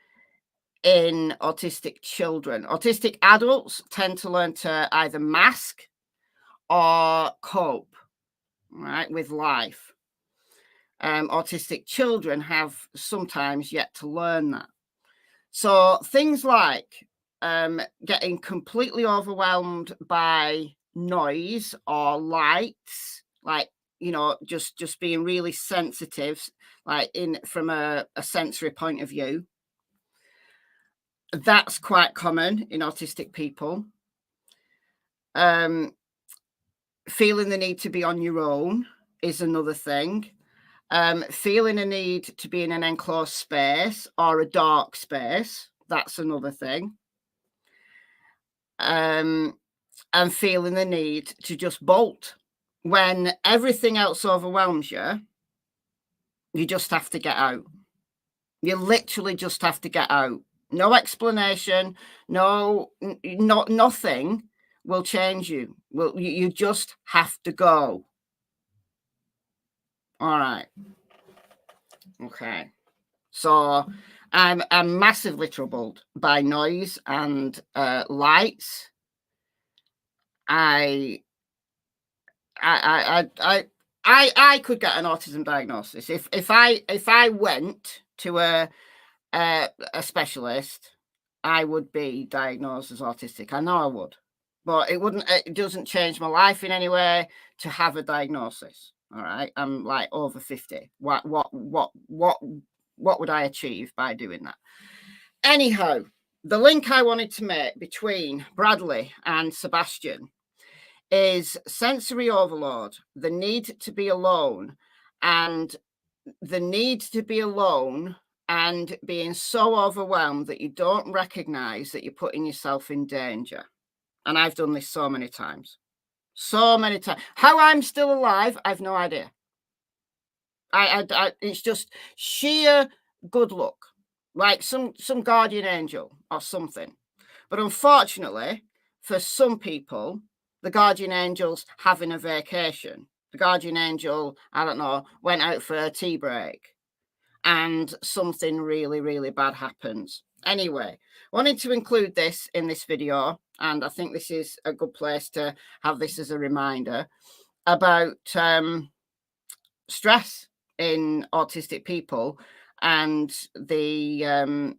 in autistic children. Autistic adults tend to learn to either mask or cope, right, with life. Autistic children have sometimes yet to learn that. So things like getting completely overwhelmed by noise or lights, like, you know, just being really sensitive, like from a sensory point of view. That's quite common in autistic people. Feeling the need to be on your own is another thing. Feeling a need to be in an enclosed space or a dark space, that's another thing. And feeling the need to just bolt. When everything else overwhelms you, you just have to get out. You literally just have to get out. No explanation, nothing will change you. Well, you just have to go. All right. Okay. So I'm massively troubled by noise and lights. I could get an autism diagnosis if I went to a specialist. I would be diagnosed as autistic. I know I would, but it doesn't change my life in any way to have a diagnosis. All right, I'm like over 50. What would I achieve by doing that? Anyhow, the link I wanted to make between Bradley and Sebastian is sensory overload, the need to be alone, and being so overwhelmed that you don't recognize that you're putting yourself in danger. And I've done this so many times. How I'm still alive, I've no idea. It's just sheer good luck, like some guardian angel or something. But unfortunately, for some people, the guardian angel's having a vacation. The guardian angel, I don't know, went out for a tea break and something really, really bad happens. Anyway, wanted to include this in this video, and I think this is a good place to have this as a reminder about stress in autistic people and the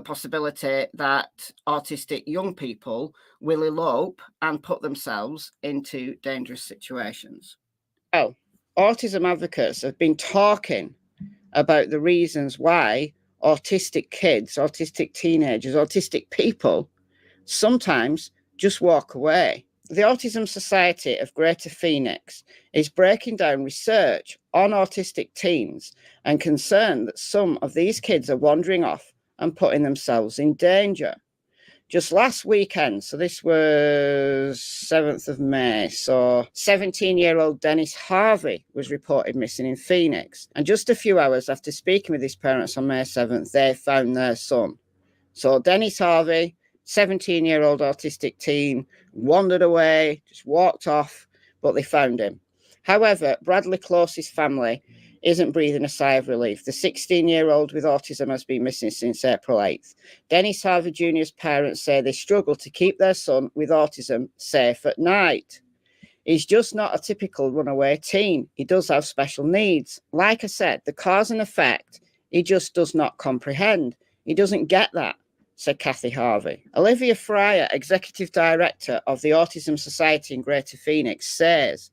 possibility that autistic young people will elope and put themselves into dangerous situations. Oh, autism advocates have been talking about the reasons why autistic kids, autistic teenagers, autistic people sometimes just walk away. The Autism Society of Greater Phoenix is breaking down research on autistic teens and concerned that some of these kids are wandering off and putting themselves in danger. Just last weekend, so this was 7th of May, so 17-year-old Dennis Harvey was reported missing in Phoenix. And just a few hours after speaking with his parents on May 7th, they found their son. So Dennis Harvey, 17-year-old autistic teen, wandered away, just walked off, but they found him. However, Bradley Klose's family isn't breathing a sigh of relief. The 16-year-old with autism has been missing since April 8th. Dennis Harvey Jr.'s parents say they struggle to keep their son with autism safe at night. He's just not a typical runaway teen. He does have special needs. Like I said, the cause and effect, he just does not comprehend. He doesn't get that, said Kathy Harvey. Olivia Fryer, Executive Director of the Autism Society in Greater Phoenix, says,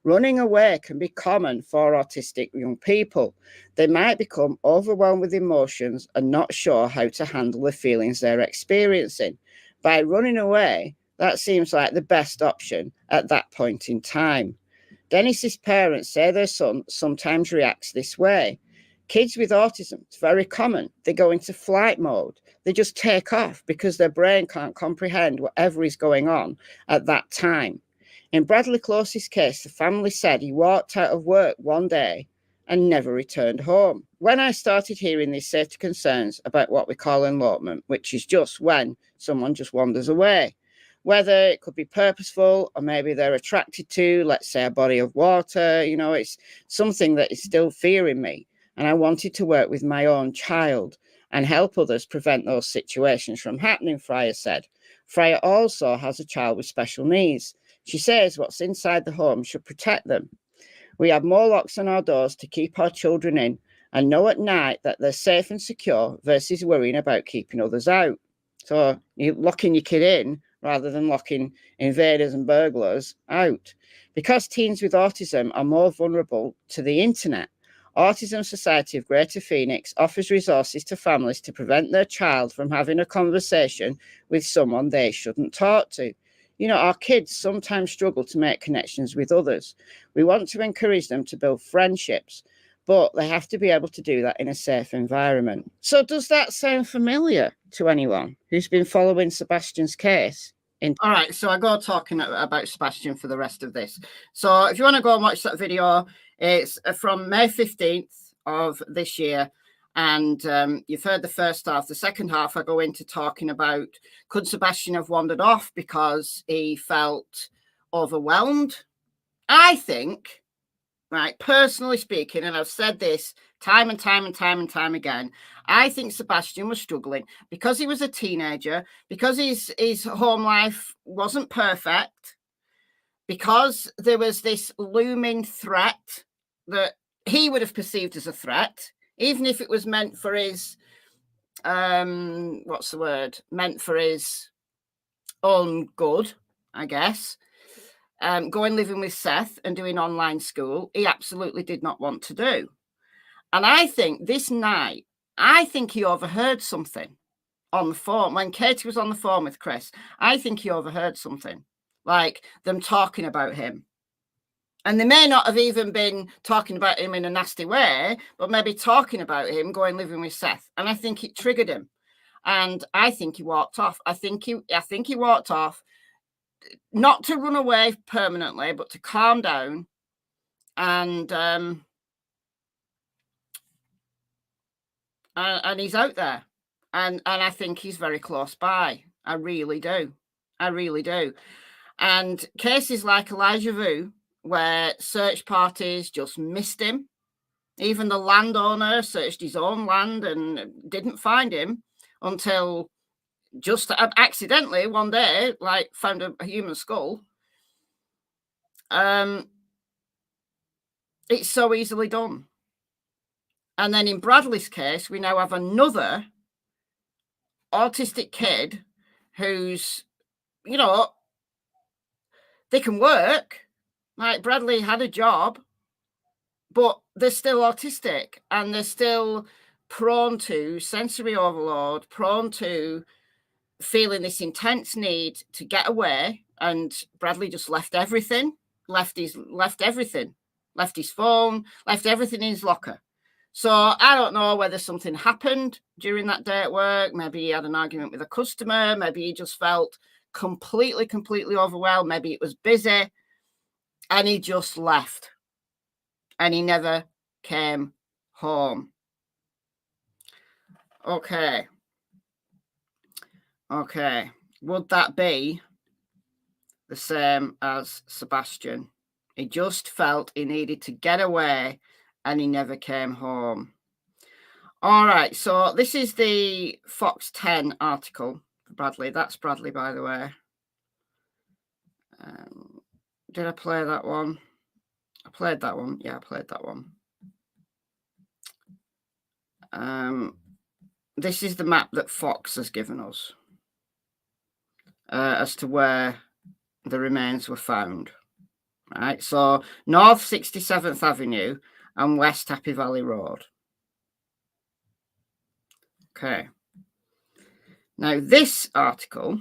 running away can be common for autistic young people. They might become overwhelmed with emotions and not sure how to handle the feelings they're experiencing. By running away, that seems like the best option at that point in time. Dennis's parents say their son sometimes reacts this way. Kids with autism, it's very common. They go into flight mode. They just take off because their brain can't comprehend whatever is going on at that time. In Bradley Klose's case, the family said he walked out of work one day and never returned home. When I started hearing these safety concerns about what we call elopement, which is just when someone just wanders away, whether it could be purposeful or maybe they're attracted to, let's say, a body of water, it's something that is still fearing me. And I wanted to work with my own child and help others prevent those situations from happening, Fryer said. Fryer also has a child with special needs. She says what's inside the home should protect them. We have more locks on our doors to keep our children in and know at night that they're safe and secure versus worrying about keeping others out. So you're locking your kid in rather than locking invaders and burglars out. Because teens with autism are more vulnerable to the internet, Autism Society of Greater Phoenix offers resources to families to prevent their child from having a conversation with someone they shouldn't talk to. Our kids sometimes struggle to make connections with others. We want to encourage them to build friendships, but they have to be able to do that in a safe environment. So does that sound familiar to anyone who's been following Sebastian's case? All right, so I go talking about Sebastian for the rest of this. So if you want to go and watch that video, it's from May 15th of this year. And you've heard the first half. The second half, I go into talking about, could Sebastian have wandered off because he felt overwhelmed? I think, right, personally speaking, and I've said this time and time and time and time again, I think Sebastian was struggling because he was a teenager, because his home life wasn't perfect, because there was this looming threat that he would have perceived as a threat, even if it was meant for his, meant for his own good, I guess. Going living with Seth and doing online school, he absolutely did not want to do. And I think this night, he overheard something on the phone. When Katie was on the phone with Chris, I think he overheard something, like them talking about him. And they may not have even been talking about him in a nasty way, but maybe talking about him going living with Seth. And I think it triggered him. And I think he walked off. I think he walked off, not to run away permanently, but to calm down. And he's out there. And I think he's very close by. I really do. And cases like Elijah Vue, where search parties just missed him. Even the landowner searched his own land and didn't find him until just accidentally one day, like found a human skull. It's so easily done. And then in Bradley's case, we now have another autistic kid who's, you know, they can work. Like Bradley had a job, but they're still autistic and they're still prone to sensory overload, prone to feeling this intense need to get away. And Bradley just left everything, left his phone, left everything in his locker. So I don't know whether something happened during that day at work. Maybe he had an argument with a customer. Maybe he just felt completely overwhelmed. Maybe it was busy and he just left and he never came home. Okay. Would that be the same as Sebastian? He just felt he needed to get away and he never came home. All right, so this is the Fox 10 article for Bradley. That's Bradley, by the way. Did I play that one? I played that one. Yeah, I played that one. This is the map that Fox has given us as to where the remains were found. Right, so North 67th Avenue and West Happy Valley Road. Okay. Now this article,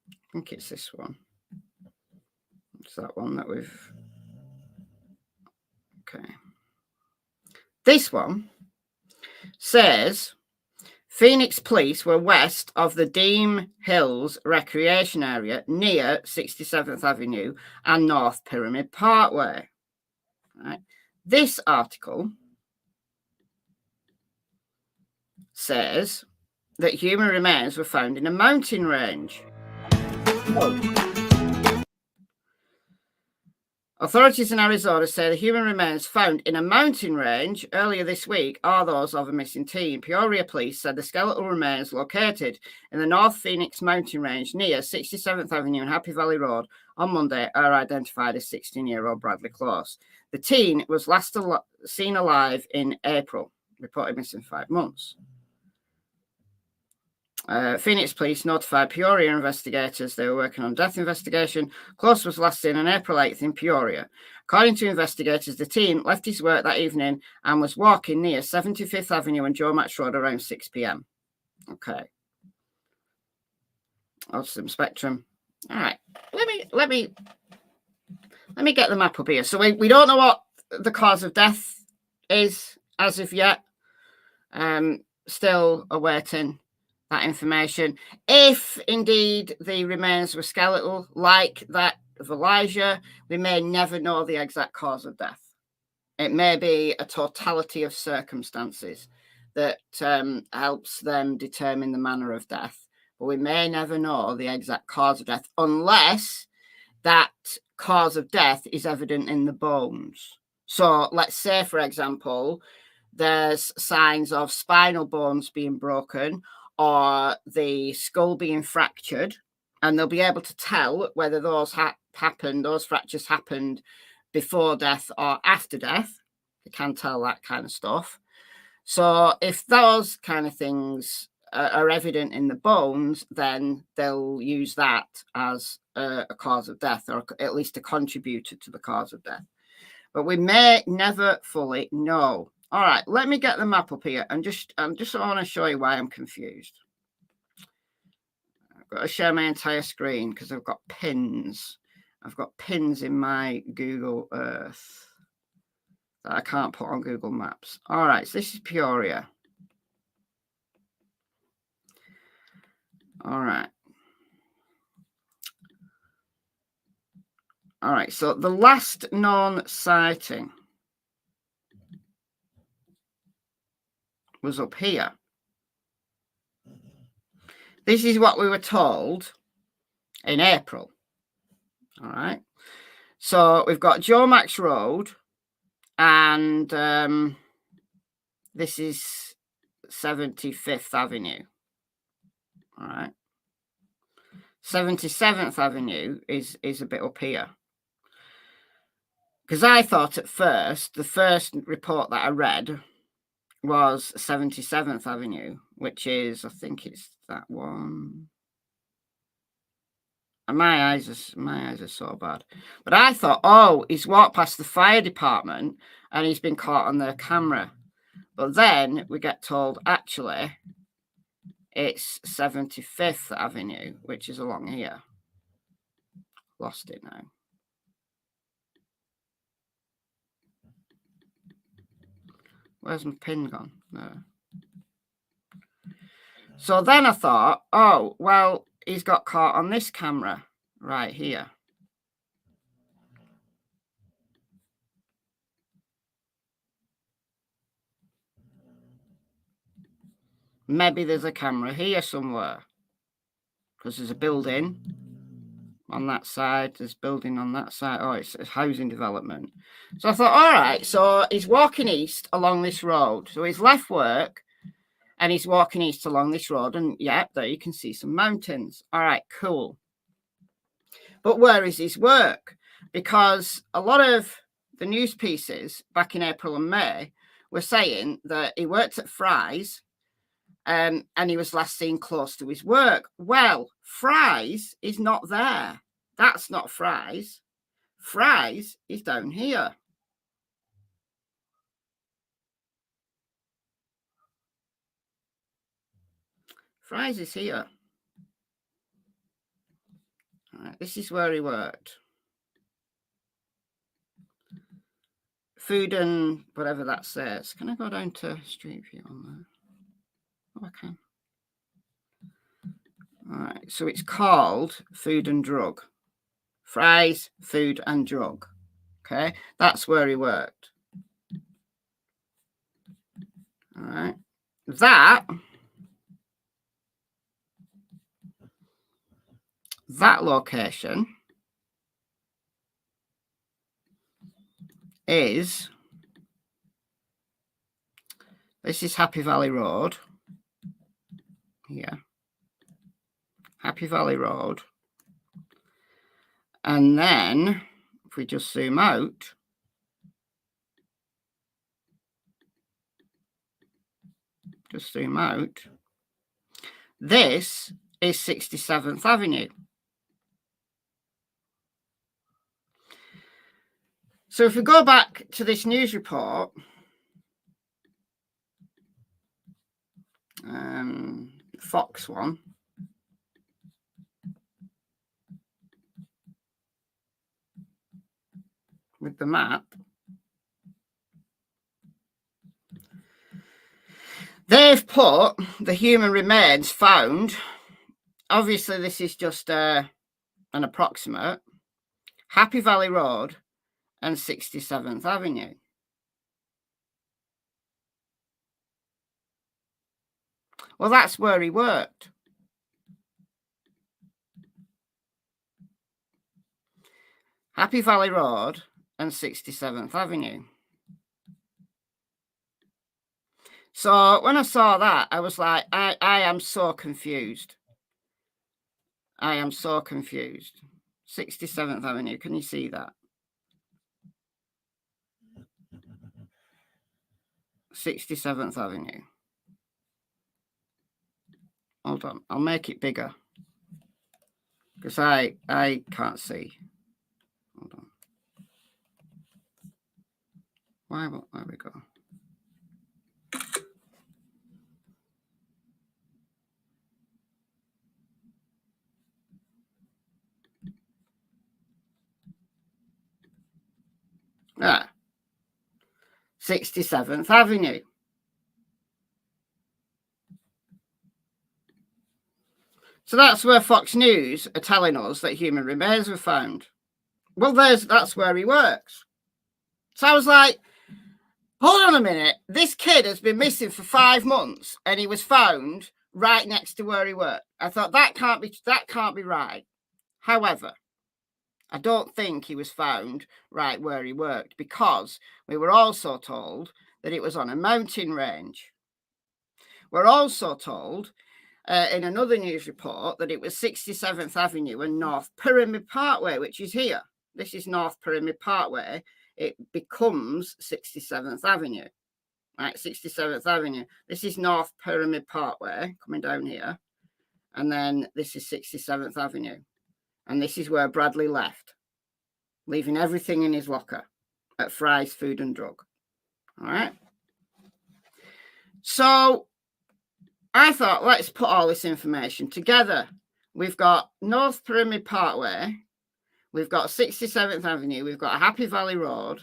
I think it's this one. It's that one that we've... Okay. This one says Phoenix police were west of the Dean Hills recreation area near 67th Avenue and North Pyramid Parkway. Right. This article says that human remains were found in a mountain range. Authorities in Arizona say the human remains found in a mountain range earlier this week are those of a missing teen. Peoria police said the skeletal remains located in the North Phoenix mountain range near 67th Avenue and Happy Valley Road on Monday are identified as 16-year-old Bradley Klose. The teen was last seen alive in April, reported missing 5 months. Phoenix police notified Peoria investigators they were working on death investigation. Klose was last seen on April 8th in Peoria. According to investigators, the teen left his work that evening and was walking near 75th Avenue and Joe Match Road around 6 p.m. Okay. Autism spectrum. All right. Let me get the map up here. So we don't know what the cause of death is as of yet. Still awaiting that information. If indeed the remains were skeletal, like that of Elijah, we may never know the exact cause of death. It may be a totality of circumstances that helps them determine the manner of death, but we may never know the exact cause of death unless that cause of death is evident in the bones. So let's say, for example, there's signs of spinal bones being broken or the skull being fractured, and they'll be able to tell whether those those fractures happened before death or after death. They can tell that kind of stuff. So if those kind of things are evident in the bones, then they'll use that as a cause of death, or at least a contributor to the cause of death. But we may never fully know. All right, let me get the map up here and just want to show you why I'm confused. I've got to share my entire screen because I've got pins. I've got pins in my Google Earth that I can't put on Google Maps. All right, so this is Peoria. All right. All right, so the last known sighting was up here. This is what we were told in April. All right. So we've got Joe Max Road, and this is 75th Avenue. All right. 77th Avenue is a bit up here. Because I thought at first, the first report that I read was 77th Avenue, which is, I think it's that one. And my eyes are so bad. But I thought, oh, he's walked past the fire department and he's been caught on their camera. But then we get told, actually, it's 75th Avenue, which is along here. Lost it now. Where's my pin gone? No. So then I thought, oh, well, he's got caught on this camera right here. Maybe there's a camera here somewhere. Because there's a building on that side. There's building on that side. Oh, it's a housing development. So I thought, all right, so he's walking east along this road. So he's left work and he's walking east along this road. And yeah, there you can see some mountains. All right, cool. But where is his work? Because a lot of the news pieces back in April and May were saying that he worked at Fry's and he was last seen close to his work. Well, Fry's is not there. That's not Fry's. Fry's is down here. Fry's is here. All right, this is where he worked. Food and whatever that says. Can I go down to Street View on there? Oh, I can. All right, so it's called Food and Drug. Fry's, Food and Drug. Okay, that's where he worked. All right, that location is, this is Happy Valley Road. Here. Happy Valley Road. And then, if we just zoom out, this is 67th Avenue. So if we go back to this news report, Fox one, with the map, they've put the human remains found. Obviously, this is just an approximate. Happy Valley Road and 67th Avenue. Well, that's where he worked. Happy Valley Road and 67th Avenue. So when I saw that, I was like, I am so confused. I am so confused. 67th Avenue, can you see that? 67th Avenue. Hold on, I'll make it bigger. Because I can't see. Hold on. There we go. Ah, 67th Avenue. So that's where Fox News are telling us that human remains were found. Well, that's where he works. So I was like, hold on a minute. This kid has been missing for 5 months and he was found right next to where he worked. I thought that can't be right. However, I don't think he was found right where he worked, because we were also told that it was on a mountain range. We're also told in another news report that it was 67th Avenue and North Pyramid Parkway, which is here. This is North Pyramid Parkway. It becomes 67th Avenue. Right, 67th Avenue. This is North Pyramid Parkway coming down here. And then this is 67th Avenue. And this is where Bradley left, leaving everything in his locker at Fry's Food and Drug. All right. So I thought, let's put all this information together. We've got North Pyramid Parkway. We've got 67th Avenue. We've got Happy Valley Road.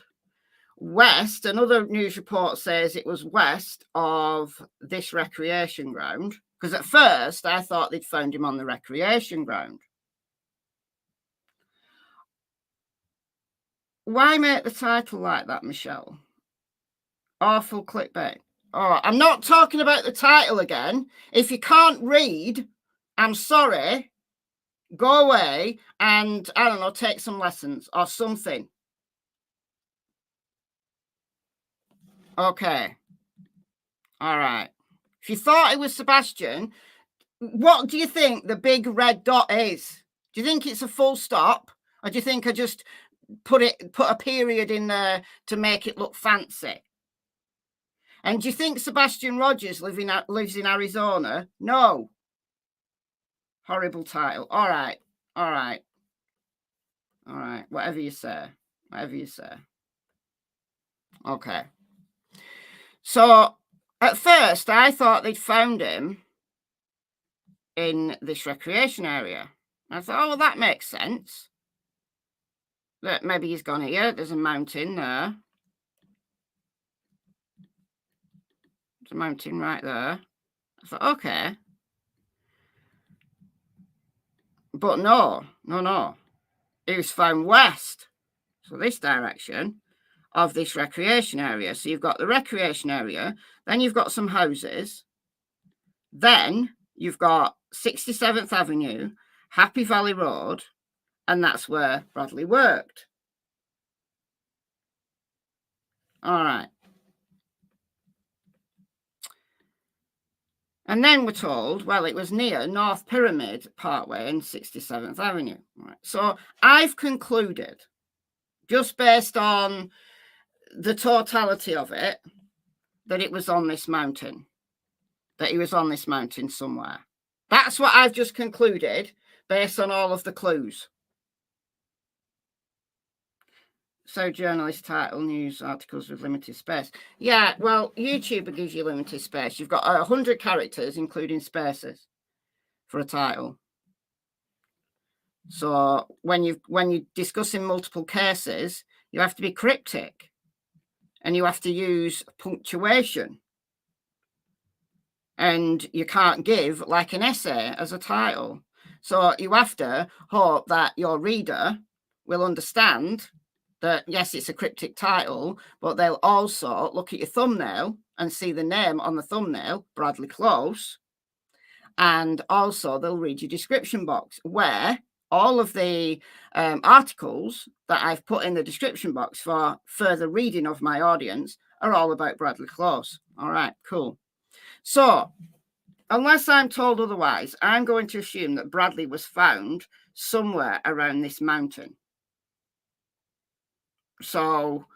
West, another news report says it was west of this recreation ground, because at first I thought they'd found him on the recreation ground. Why make the title like that, Michelle? Awful clickbait. Oh, I'm not talking about the title again. If you can't read, I'm sorry. Go away and, I don't know, take some lessons or something. Okay. All right. If you thought it was Sebastian, what do you think the big red dot is? Do you think it's a full stop? Or do you think I just put a period in there to make it look fancy? And do you think Sebastian Rogers lives in Arizona? No. Horrible title. All right. All right. All right. Whatever you say. Whatever you say. Okay. So at first I thought they'd found him in this recreation area. I thought, oh, well, that makes sense. That maybe he's gone here. There's a mountain there. There's a mountain right there. I thought, okay. But no. He was found west. So this direction of this recreation area. So you've got the recreation area, then you've got some houses, then you've got 67th Avenue, Happy Valley Road, and that's where Bradley worked. All right. And then we're told, well, it was near North Pyramid Parkway and 67th Avenue. Right. So I've concluded, just based on the totality of it, that it was on this mountain, that he was on this mountain somewhere. That's what I've just concluded based on all of the clues. So journalist title, news articles with limited space. Yeah, well, YouTube gives you limited space. You've got 100 characters, including spaces, for a title. So when you're discussing multiple cases, you have to be cryptic. And you have to use punctuation. And you can't give like an essay as a title. So you have to hope that your reader will understand that, yes, it's a cryptic title, but they'll also look at your thumbnail and see the name on the thumbnail, Bradley Klose. And also they'll read your description box, where all of the articles that I've put in the description box for further reading of my audience are all about Bradley Klose. All right, cool. So unless I'm told otherwise, I'm going to assume that Bradley was found somewhere around this mountain. So,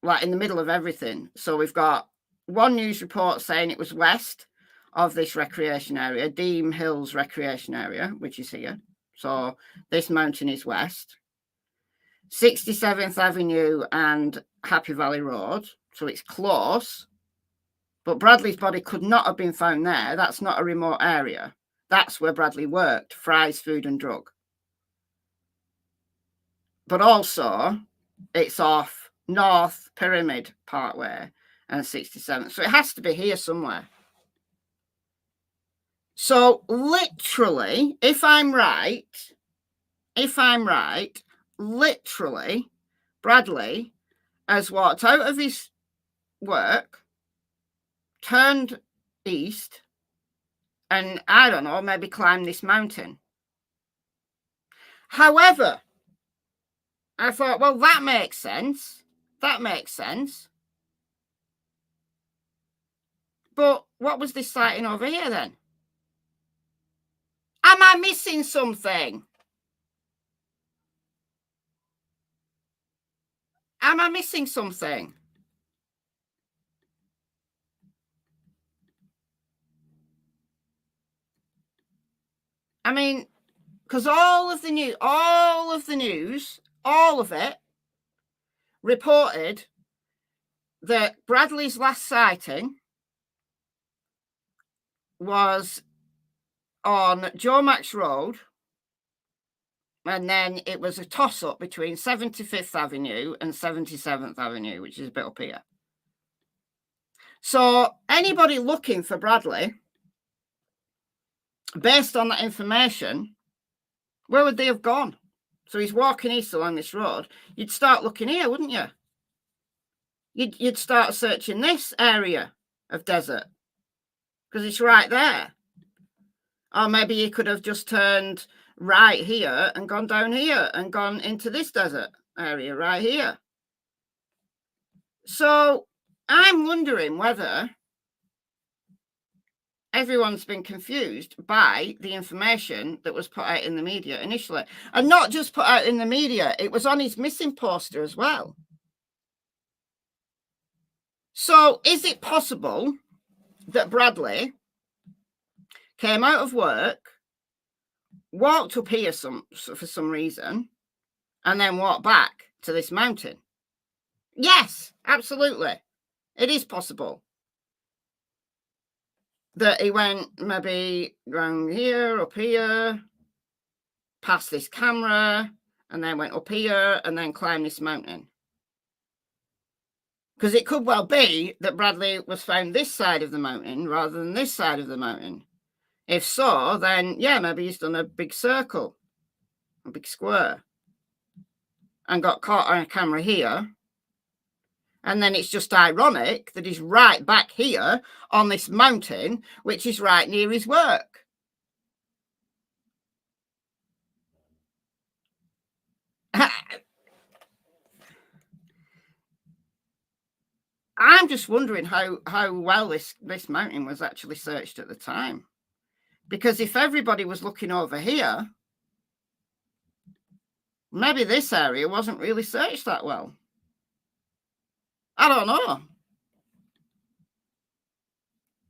like in the middle of everything. So we've got one news report saying it was west of this recreation area, Deem Hills Recreation Area, which is here. So this mountain is west. 67th Avenue and Happy Valley Road. So it's close. But Bradley's body could not have been found there. That's not a remote area. That's where Bradley worked, Fry's Food and Drug. But also, it's off North Pyramid Parkway and 67th. So it has to be here somewhere. So literally, if I'm right, literally, Bradley has walked out of his work, turned east, and I don't know, maybe climbed this mountain. However, I thought, well, that makes sense. That makes sense. But what was this sighting over here then? Am I missing something? Am I missing something? I mean, because all of the news, all of it reported that Bradley's last sighting was on Joe Max Road, and then it was a toss-up between 75th Avenue and 77th Avenue, which is a bit up here. So anybody looking for Bradley, based on that information, where would they have gone? So he's walking east along this road. You'd start looking here, wouldn't you? You'd start searching this area of desert because it's right there. Or maybe you could have just turned right here and gone down here and gone into this desert area right here. So I'm wondering whether everyone's been confused by the information that was put out in the media initially. And not just put out in the media, it was on his missing poster as well. So is it possible that Bradley came out of work, walked up here for some reason, and then walked back to this mountain? Yes, absolutely. It is possible that he went maybe around here, up here, past this camera, and then went up here and then climbed this mountain. Because it could well be that Bradley was found this side of the mountain rather than this side of the mountain. If so, then yeah, maybe he's done a big circle, a big square, and got caught on a camera here. And then it's just ironic that he's right back here on this mountain, which is right near his work. I'm just wondering how well this mountain was actually searched at the time. Because if everybody was looking over here, maybe this area wasn't really searched that well. I don't know.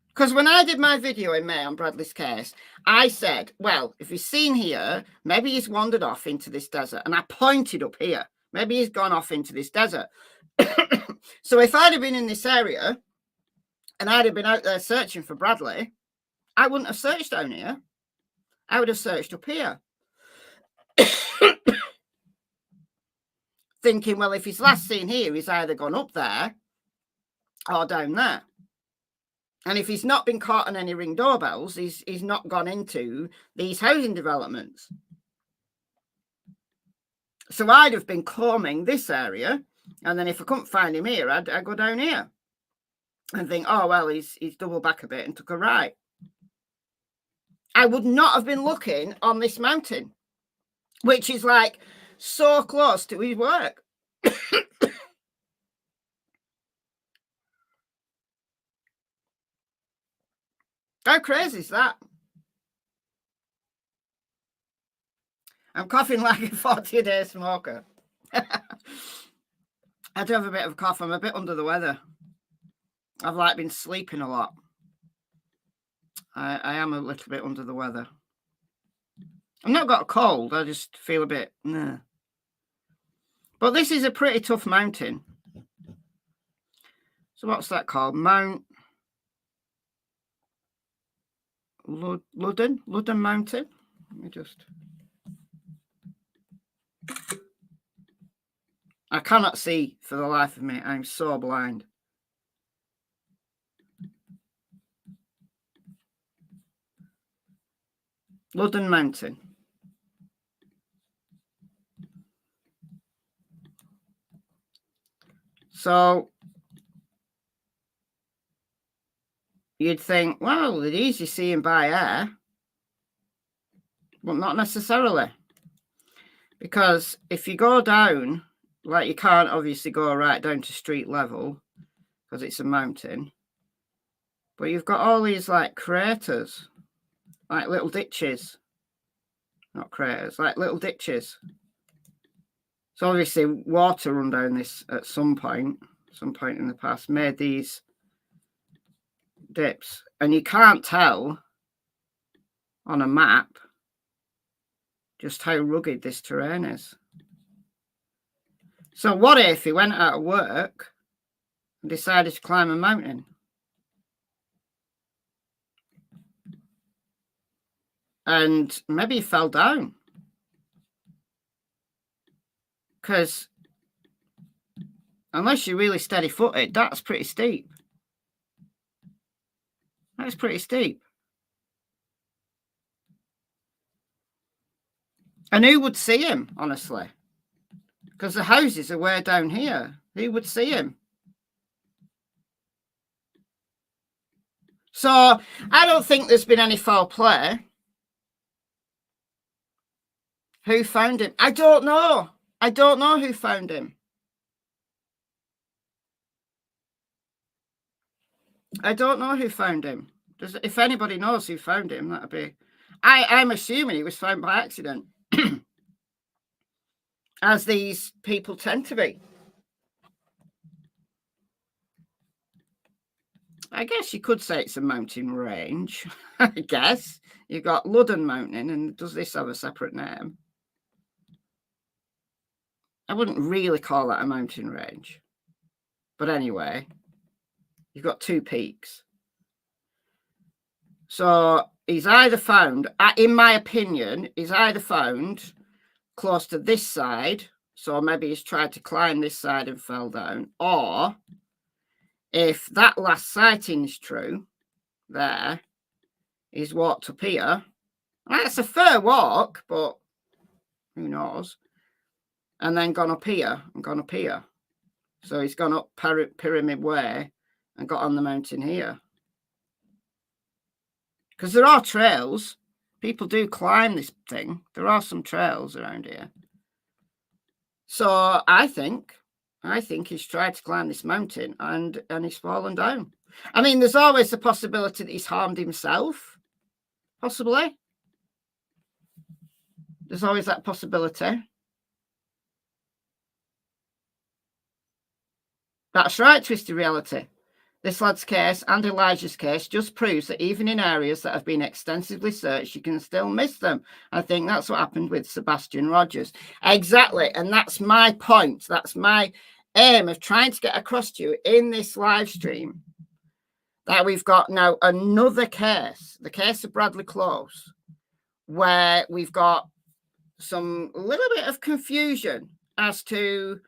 Because when I did my video in May on Bradley's case, I said, well, if he's seen here, maybe he's wandered off into this desert. And I pointed up here. Maybe he's gone off into this desert. So if I'd have been in this area and I'd have been out there searching for Bradley, I wouldn't have searched down here. I would have searched up here. Thinking, well, if he's last seen here, he's either gone up there or down there. And if he's not been caught on any ring doorbells, he's not gone into these housing developments. So I'd have been combing this area. And then if I couldn't find him here, I'd go down here and think, oh, well, he's doubled back a bit and took a right. I would not have been looking on this mountain, which is like so close to his work. How crazy is that? I'm coughing like a 40-a-day smoker. I do have a bit of a cough. I'm a bit under the weather. I've been sleeping a lot. I am a little bit under the weather. I've not got a cold. I just feel a bit, nah. But this is a pretty tough mountain. So what's that called? Mount Ludden Mountain. Let me just... I cannot see for the life of me. I'm so blind. Ludden Mountain. So you'd think, well, it's easy seeing by air, but not necessarily. Because if you go down, like you can't obviously go right down to street level because it's a mountain, but you've got all these like craters, like little ditches, not craters, like little ditches. So obviously water run down this at some point in the past, made these dips, and you can't tell on a map just how rugged this terrain is. So what if he went out of work and decided to climb a mountain? And maybe he fell down. Because unless you're really steady-footed, that's pretty steep. That's pretty steep. And who would see him, honestly? Because the houses are way down here. Who would see him? So I don't think there's been any foul play. Who found him? I don't know. I don't know who found him. I don't know who found him. If anybody knows who found him, that'd be... I'm assuming he was found by accident. As these people tend to be. I guess you could say it's a mountain range. I guess. You've got Ludden Mountain, and does this have a separate name? I wouldn't really call that a mountain range. But anyway, you've got two peaks. So he's either found, in my opinion, he's either found close to this side, so maybe he's tried to climb this side and fell down, or if that last sighting is true, there, he's walked up here. That's a fair walk, but who knows? And then gone up here and gone up here. So he's gone up Pyramid Way and got on the mountain here. Because there are trails. People do climb this thing. There are some trails around here. So I think he's tried to climb this mountain and he's fallen down. I mean, there's always the possibility that he's harmed himself. Possibly. There's always that possibility. That's right, Twisted Reality. This lad's case and Elijah's case just proves that even in areas that have been extensively searched, you can still miss them. I think that's what happened with Sebastian Rogers. Exactly. And that's my point. That's my aim of trying to get across to you in this live stream, that we've got now another case, the case of Bradley Klose, where we've got some little bit of confusion as to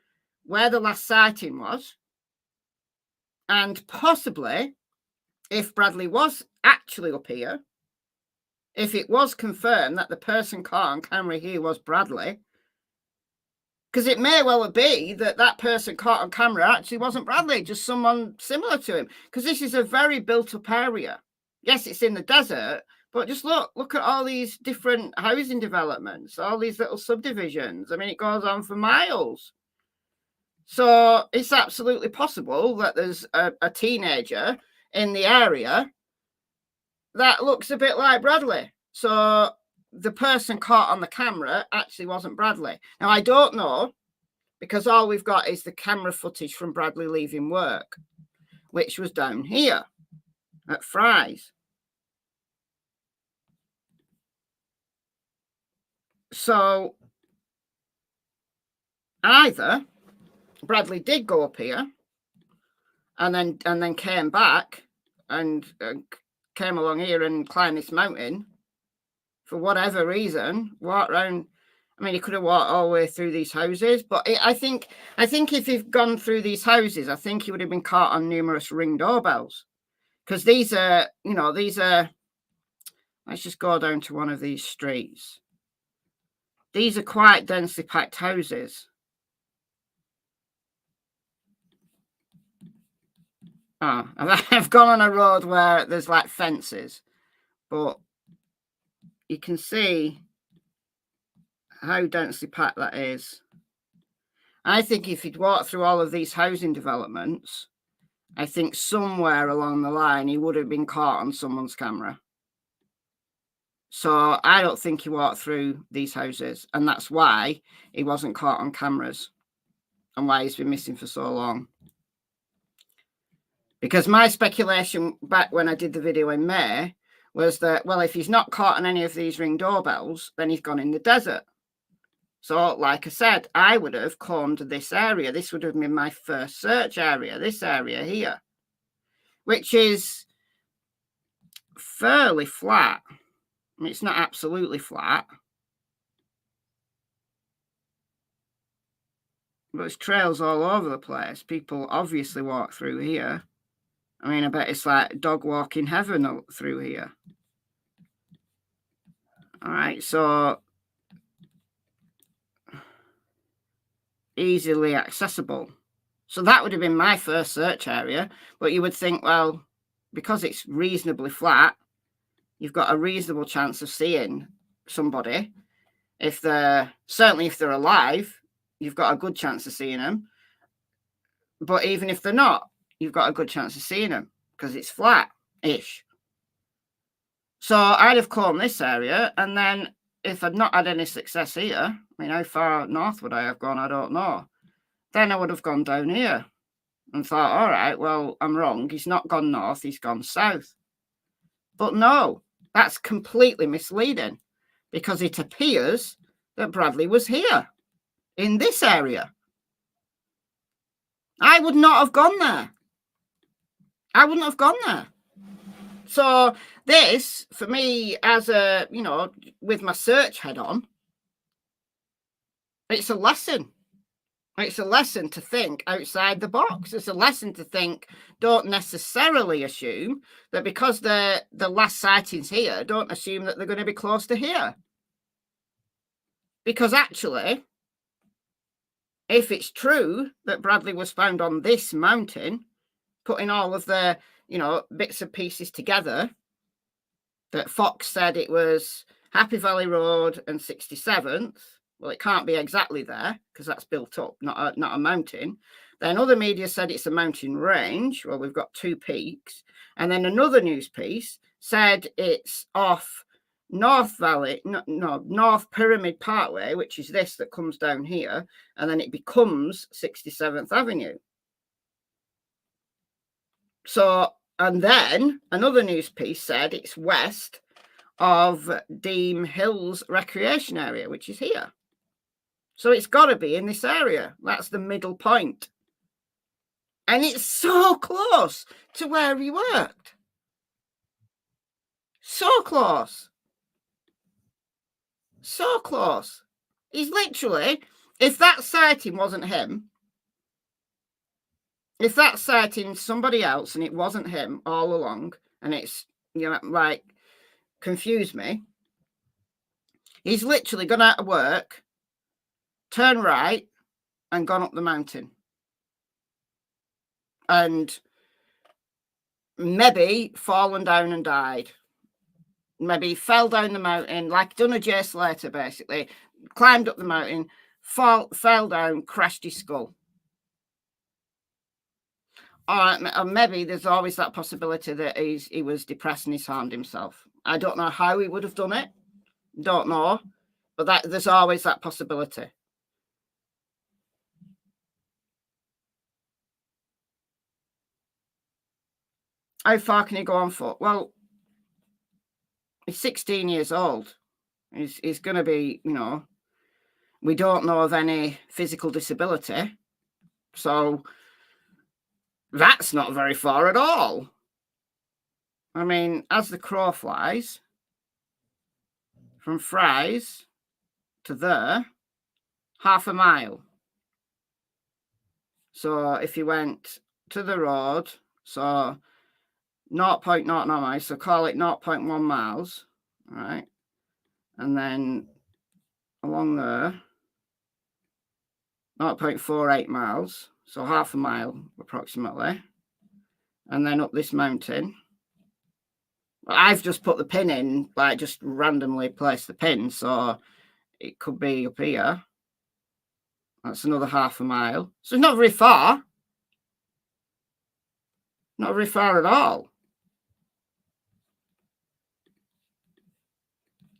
where the last sighting was. And possibly, if Bradley was actually up here, if it was confirmed that the person caught on camera here was Bradley, because it may well be that that person caught on camera actually wasn't Bradley, just someone similar to him, because this is a very built-up area. Yes, it's in the desert, but just look at all these different housing developments, all these little subdivisions. I mean, it goes on for miles. So it's absolutely possible that there's a teenager in the area that looks a bit like Bradley. So the person caught on the camera actually wasn't Bradley. Now, I don't know, because all we've got is the camera footage from Bradley leaving work, which was down here at Fry's. So either Bradley did go up here and then came back and came along here and climbed this mountain for whatever reason, walked around. I mean, he could have walked all the way through these houses, but I think if he'd gone through these houses, I think he would have been caught on numerous Ring doorbells, because these are, let's just go down to one of these streets. These are quite densely packed houses. Oh, I've gone on a road where there's like fences, but you can see how densely packed that is. I think if he'd walked through all of these housing developments, I think somewhere along the line he would have been caught on someone's camera. So I don't think he walked through these houses, and that's why he wasn't caught on cameras and why he's been missing for so long. Because my speculation back when I did the video in May was that, well, if he's not caught on any of these Ring doorbells, then he's gone in the desert. So, like I said, I would have combed this area. This would have been my first search area, this area here, which is fairly flat. I mean, it's not absolutely flat, but there's trails all over the place. People obviously walk through here. I mean, I bet it's like dog walking heaven through here. All right, so easily accessible. So that would have been my first search area. But you would think, well, because it's reasonably flat, you've got a reasonable chance of seeing somebody. Certainly if they're alive, you've got a good chance of seeing them. But even if they're not, you've got a good chance of seeing them because it's flat-ish. So I'd have combed this area, and then if I'd not had any success here, I mean, how far north would I have gone? I don't know. Then I would have gone down here and thought, all right, well, I'm wrong. He's not gone north, he's gone south. But no, that's completely misleading because it appears that Bradley was here in this area. I would not have gone there. I wouldn't have gone there. So this, for me, as a, with my search head on, it's a lesson. It's a lesson to think outside the box. It's a lesson to think, don't necessarily assume that because the last sighting's here, don't assume that they're going to be close to here. Because actually, if it's true that Bradley was found on this mountain, putting all of the, bits and pieces together, that Fox said it was Happy Valley Road and 67th, well, it can't be exactly there because that's built up, not a mountain. Then other media said it's a mountain range. Well, we've got two peaks. And then another news piece said it's off North Pyramid Parkway, which is this that comes down here, and then it becomes 67th Avenue. So, and then another news piece said it's west of Deem Hills Recreation Area, which is here. So it's got to be in this area. That's the middle point. And it's so close to where he worked. So close. So close. He's literally, if that sighting wasn't him, if that sighting somebody else and it wasn't him all along, and it's, confused me, he's literally gone out of work, turned right, and gone up the mountain. And maybe fallen down and died. Maybe fell down the mountain, like done a Jay Slater, basically. Climbed up the mountain, fell down, crashed his skull. Or maybe there's always that possibility that he was depressed and he's harmed himself. I don't know how he would have done it. Don't know. But there's always that possibility. How far can he go on foot? Well, he's 16 years old. He's going to be, we don't know of any physical disability. So that's not very far at all. I mean, as the crow flies, from Fry's to there, half a mile. So if you went to the road, so 0.09 miles, so call it 0.1 miles, right? And then along there, 0.48 miles, so half a mile approximately. And then up this mountain. I've just put the pin in, just randomly placed the pin, so it could be up here. That's another half a mile. So it's not very far. Not very far at all.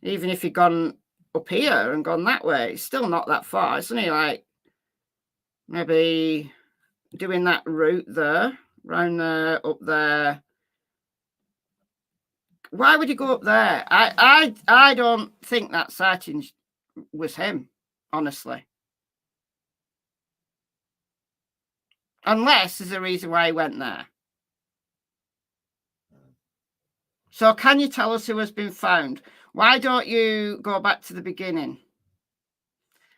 Even if you'd gone up here and gone that way, it's still not that far. It's only like maybe doing that route there, round there, up there. Why would you go up there? I don't think that sighting was him, honestly. Unless there's a reason why he went there. So can you tell us who has been found? Why don't you go back to the beginning?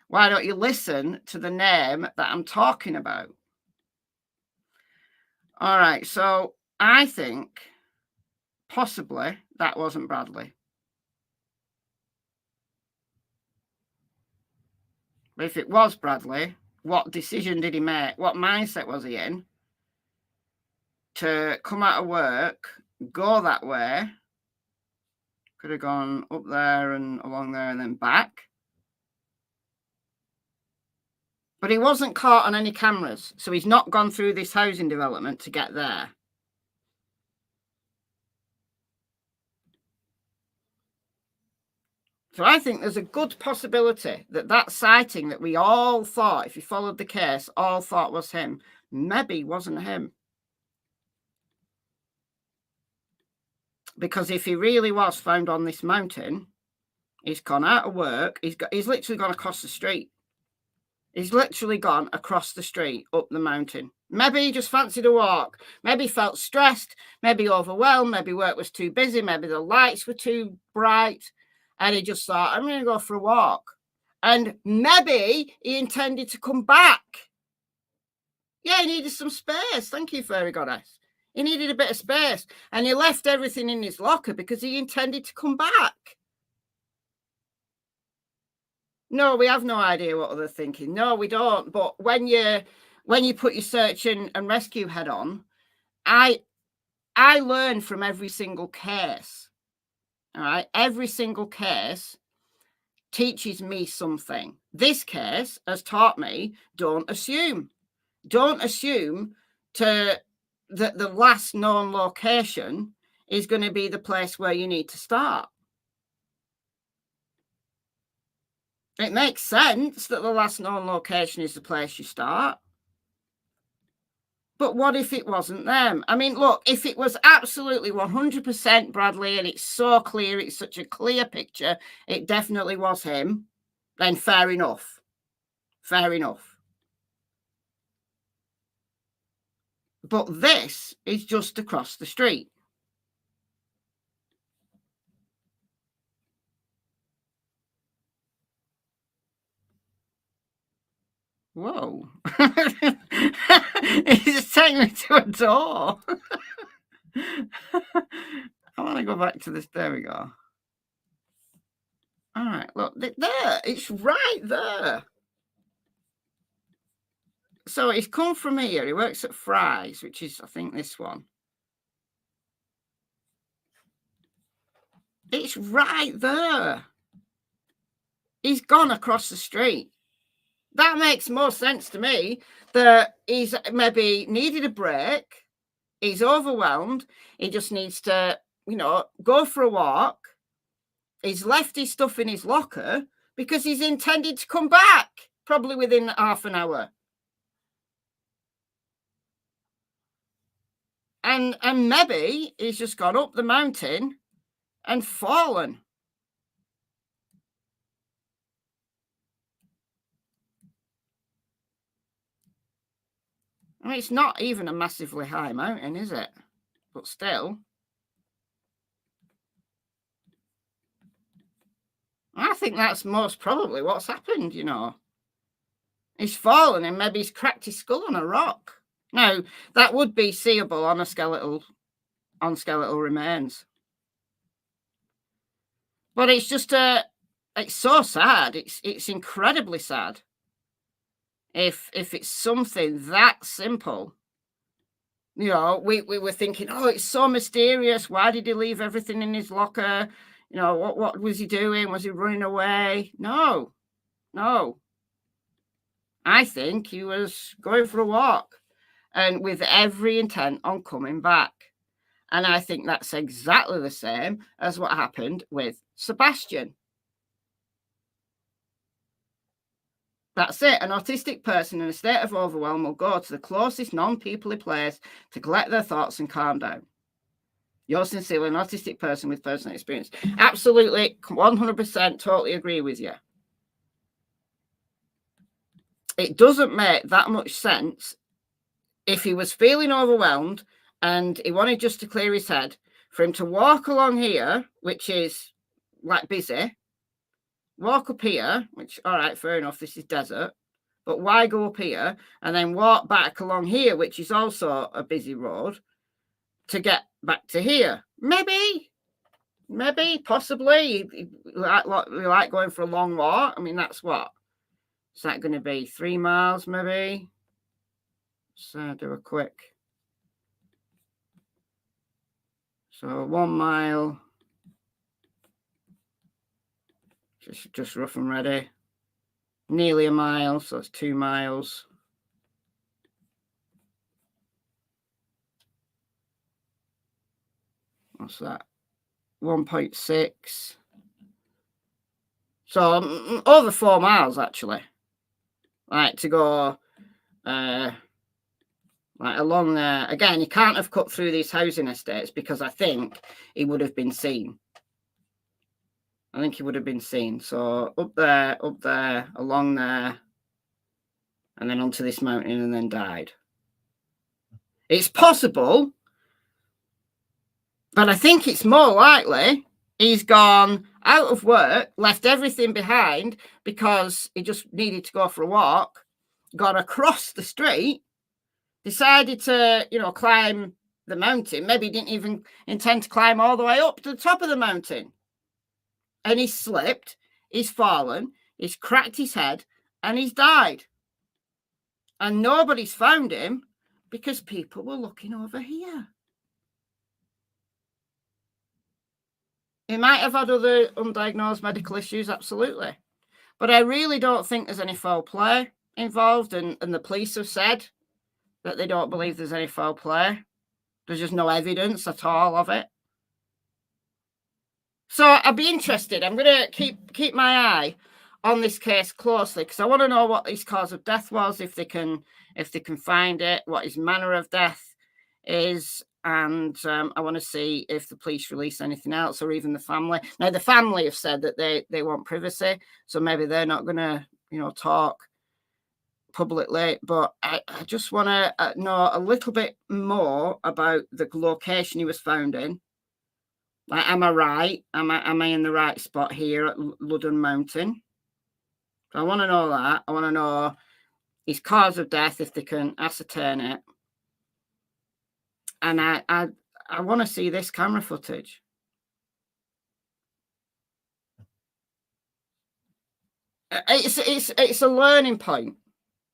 Why don't you listen to the name that I'm talking about? All right, so I think possibly that wasn't Bradley. But if it was Bradley, what decision did he make? What mindset was he in to come out of work, go that way? Could have gone up there and along there and then back. But he wasn't caught on any cameras, so he's not gone through this housing development to get there. So I think there's a good possibility that that sighting that we all thought, if you followed the case, all thought was him, maybe wasn't him. Because if he really was found on this mountain, he's gone out of work, he's literally gone across the street. He's literally gone across the street up the mountain. Maybe he just fancied a walk. Maybe he felt stressed, maybe overwhelmed, maybe work was too busy, maybe the lights were too bright. And he just thought, I'm going to go for a walk. And maybe he intended to come back. Yeah, he needed some space. Thank you, Fairy Goddess. He needed a bit of space. And he left everything in his locker because he intended to come back. No, we have no idea what they're thinking. No, we don't. But when you put your search and rescue head on, I learn from every single case. All right. Every single case teaches me something. This case has taught me, don't assume. Don't assume that the last known location is going to be the place where you need to start. It makes sense that the last known location is the place you start. But what if it wasn't them? I mean, look, if it was absolutely 100% Bradley and it's so clear, it's such a clear picture, it definitely was him, then fair enough. Fair enough. But this is just across the street. Whoa. He's just taking me to a door. I want to go back to this. There we go. All right, look, there. It's right there. So he's come from here. He works at Fry's, which is, I think, this one. It's right there. He's gone across the street. That makes more sense to me, that he's maybe needed a break. He's overwhelmed. He just needs to, go for a walk. He's left his stuff in his locker because he's intended to come back, probably within half an hour. And maybe he's just gone up the mountain and fallen. I mean, it's not even a massively high mountain, is it? But still. I think that's most probably what's happened, He's fallen and maybe he's cracked his skull on a rock. Now, that would be seeable on skeletal remains. But it's just it's so sad. It's incredibly sad. If it's something that simple, we were thinking, oh, it's so mysterious. Why did he leave everything in his locker? You know, what was he doing? Was he running away? No. I think he was going for a walk and with every intent on coming back. And I think that's exactly the same as what happened with Sebastian. That's it. An autistic person in a state of overwhelm will go to the closest non-peoply place to collect their thoughts and calm down. Yours sincerely, an autistic person with personal experience. Absolutely, 100% totally agree with you. It doesn't make that much sense if he was feeling overwhelmed and he wanted just to clear his head, for him to walk along here, which is like busy, walk up here, which, all right, fair enough, this is desert, but why go up here and then walk back along here, which is also a busy road, to get back to here? Maybe, possibly, you like going for a long walk. I mean, that's what? Is that going to be 3 miles, maybe? So do a quick. So 1 mile, just rough and ready. Nearly a mile, so it's 2 miles. What's that? 1.6. So over 4 miles, actually. Like to go like along there. Again, he can't have cut through these housing estates because I think he would have been seen. So up there, along there, and then onto this mountain and then died. It's possible, but I think it's more likely he's gone out of work, left everything behind because he just needed to go for a walk, got across the street, decided to, climb the mountain. Maybe he didn't even intend to climb all the way up to the top of the mountain. And he's slipped, he's fallen, he's cracked his head, and he's died. And nobody's found him because people were looking over here. He might have had other undiagnosed medical issues, absolutely. But I really don't think there's any foul play involved, and the police have said that they don't believe there's any foul play. There's just no evidence at all of it. So I'd be interested. I'm going to keep my eye on this case closely because I want to know what his cause of death was, if they can find it, what his manner of death is, and I want to see if the police release anything else or even the family. Now, the family have said that they want privacy, so maybe they're not going to, talk publicly, but I just want to know a little bit more about the location he was found in. Like, am I right? Am I in the right spot here at Ludden Mountain? So I want to know that. I want to know his cause of death, if they can ascertain it. And I want to see this camera footage. It's a learning point.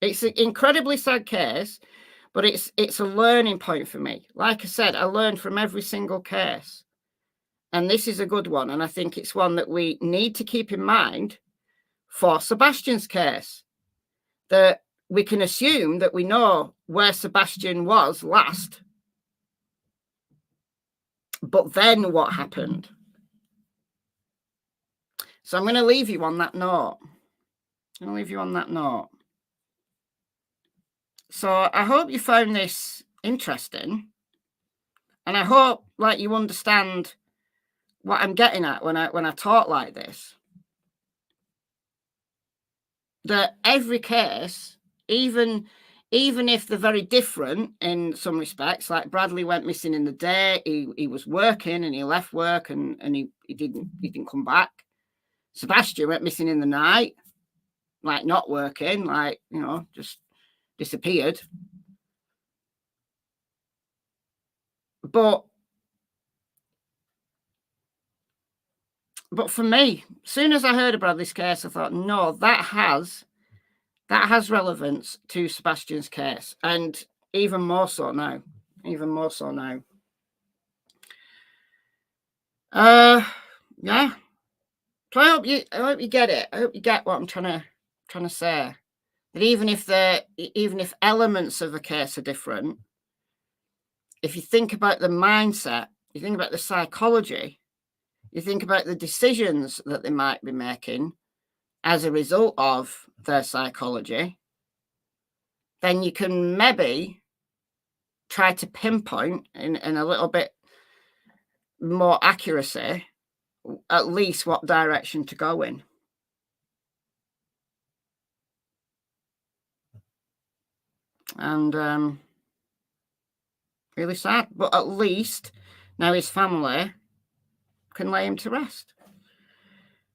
It's an incredibly sad case, but it's a learning point for me. Like I said, I learned from every single case. And this is a good one. And I think it's one that we need to keep in mind for Sebastian's case. That we can assume that we know where Sebastian was last. But then what happened? So I'm going to leave you on that note. So I hope you found this interesting. And I hope, you understand what I'm getting at when I talk like this. That every case, even if they're very different in some respects, like Bradley went missing in the day, he was working and he left work and he didn't come back. Sebastian went missing in the night, like not working, just disappeared. But for me, as soon as I heard about this case, I thought, no, that has relevance to Sebastian's case, and even more so now. Yeah. So I hope you get it. I hope you get what I'm trying to say. That even if elements of the case are different, if you think about the mindset, you think about the psychology, you think about the decisions that they might be making as a result of their psychology, then you can maybe try to pinpoint in a little bit more accuracy at least what direction to go in. And really sad, but at least now his family can lay him to rest.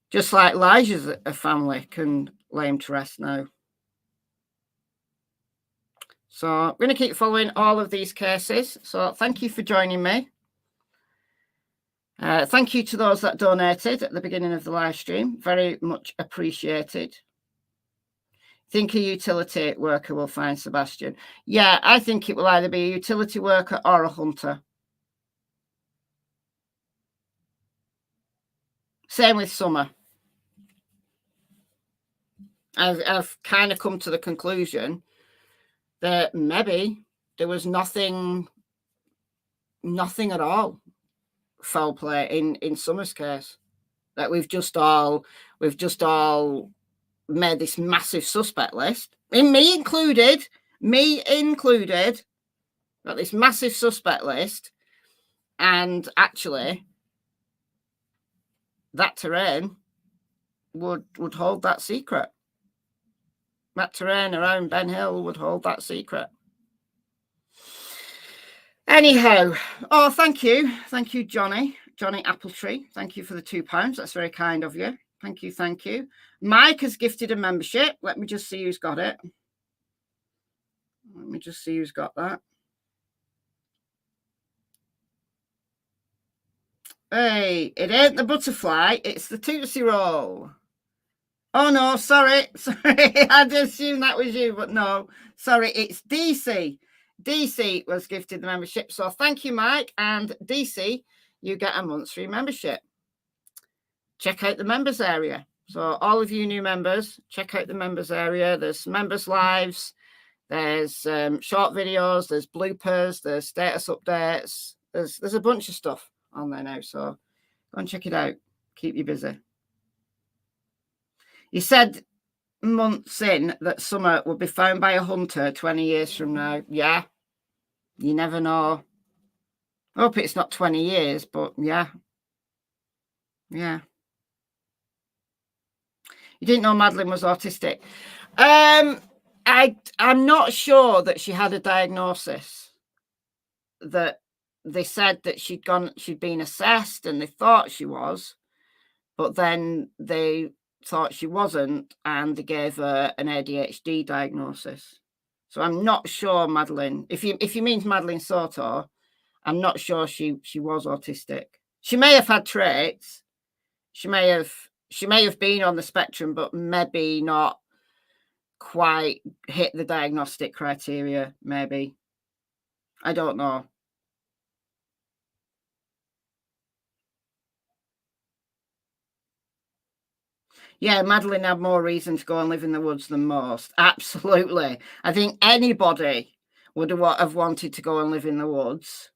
Just like Elijah's family can lay him to rest now. So I'm going to keep following all of these cases. So thank you for joining me. Thank you to those that donated at the beginning of the live stream. Very much appreciated. Think a utility worker will find Sebastian. Yeah, I think it will either be a utility worker or a hunter. Same with Summer. I've kind of come to the conclusion that maybe there was nothing at all foul play in Summer's case. That we've just all made this massive suspect list, and me included, got this massive suspect list, and actually that terrain would hold that secret. That terrain around Ben Hill would hold that secret. Anyhow, oh, thank you, Johnny Appletree. Thank you for the £2. That's very kind of you. Thank you. Mike has gifted a membership. Let me just see who's got it. Let me just see who's got that. Hey, it ain't the butterfly, it's the Tootsie Roll. Oh no, sorry. I just assumed that was you, but no. Sorry, it's DC. DC was gifted the membership. So thank you, Mike. And DC, you get a month's free membership. Check out the members area. So all of you new members, check out the members area. There's members lives, there's short videos, there's bloopers, there's status updates. There's a bunch of stuff on there now. So go and check it out. Keep you busy. He said months in that Summer would be found by a hunter 20 years from now. Yeah, you never know. I hope it's not 20 years, but yeah. You didn't know Madeline was autistic. I'm not sure that she had a diagnosis. That they said that she'd been assessed and they thought she was, but then they thought she wasn't, and they gave her an ADHD diagnosis. So I'm not sure Madeline, if you mean Madeline Soto, I'm not sure she was autistic. She may have had traits. She may have been on the spectrum, but maybe not quite hit the diagnostic criteria, maybe. I don't know. Yeah, Madeline had more reason to go and live in the woods than most. Absolutely. I think anybody would have wanted to go and live in the woods,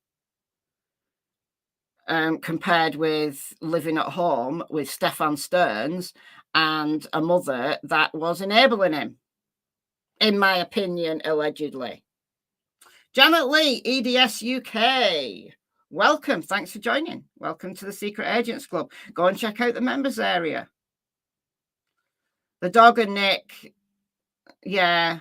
compared with living at home with Stefan Stearns and a mother that was enabling him, in my opinion, allegedly. Janet Lee, EDS UK. Welcome. Thanks for joining. Welcome to the Secret Agents Club. Go and check out the members area. The dog and Nick, yeah,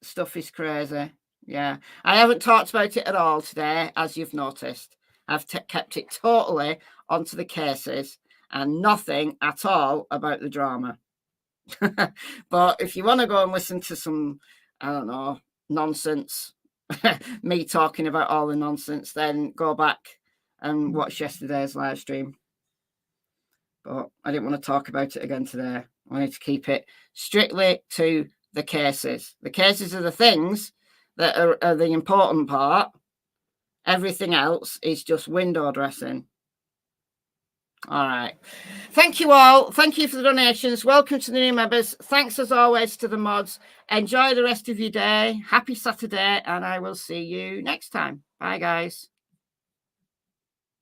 stuff is crazy. Yeah, I haven't talked about it at all today, as you've noticed. I've kept it totally onto the cases and nothing at all about the drama. But if you want to go and listen to some, I don't know, nonsense, me talking about all the nonsense, then go back and watch yesterday's live stream. But I didn't want to talk about it again today. I wanted to keep it strictly to the cases. The cases are the things that are the important part. Everything else is just window dressing. All right. Thank you all. Thank you for the donations. Welcome to the new members. Thanks as always to the mods. Enjoy the rest of your day. Happy Saturday, and I will see you next time. Bye, guys.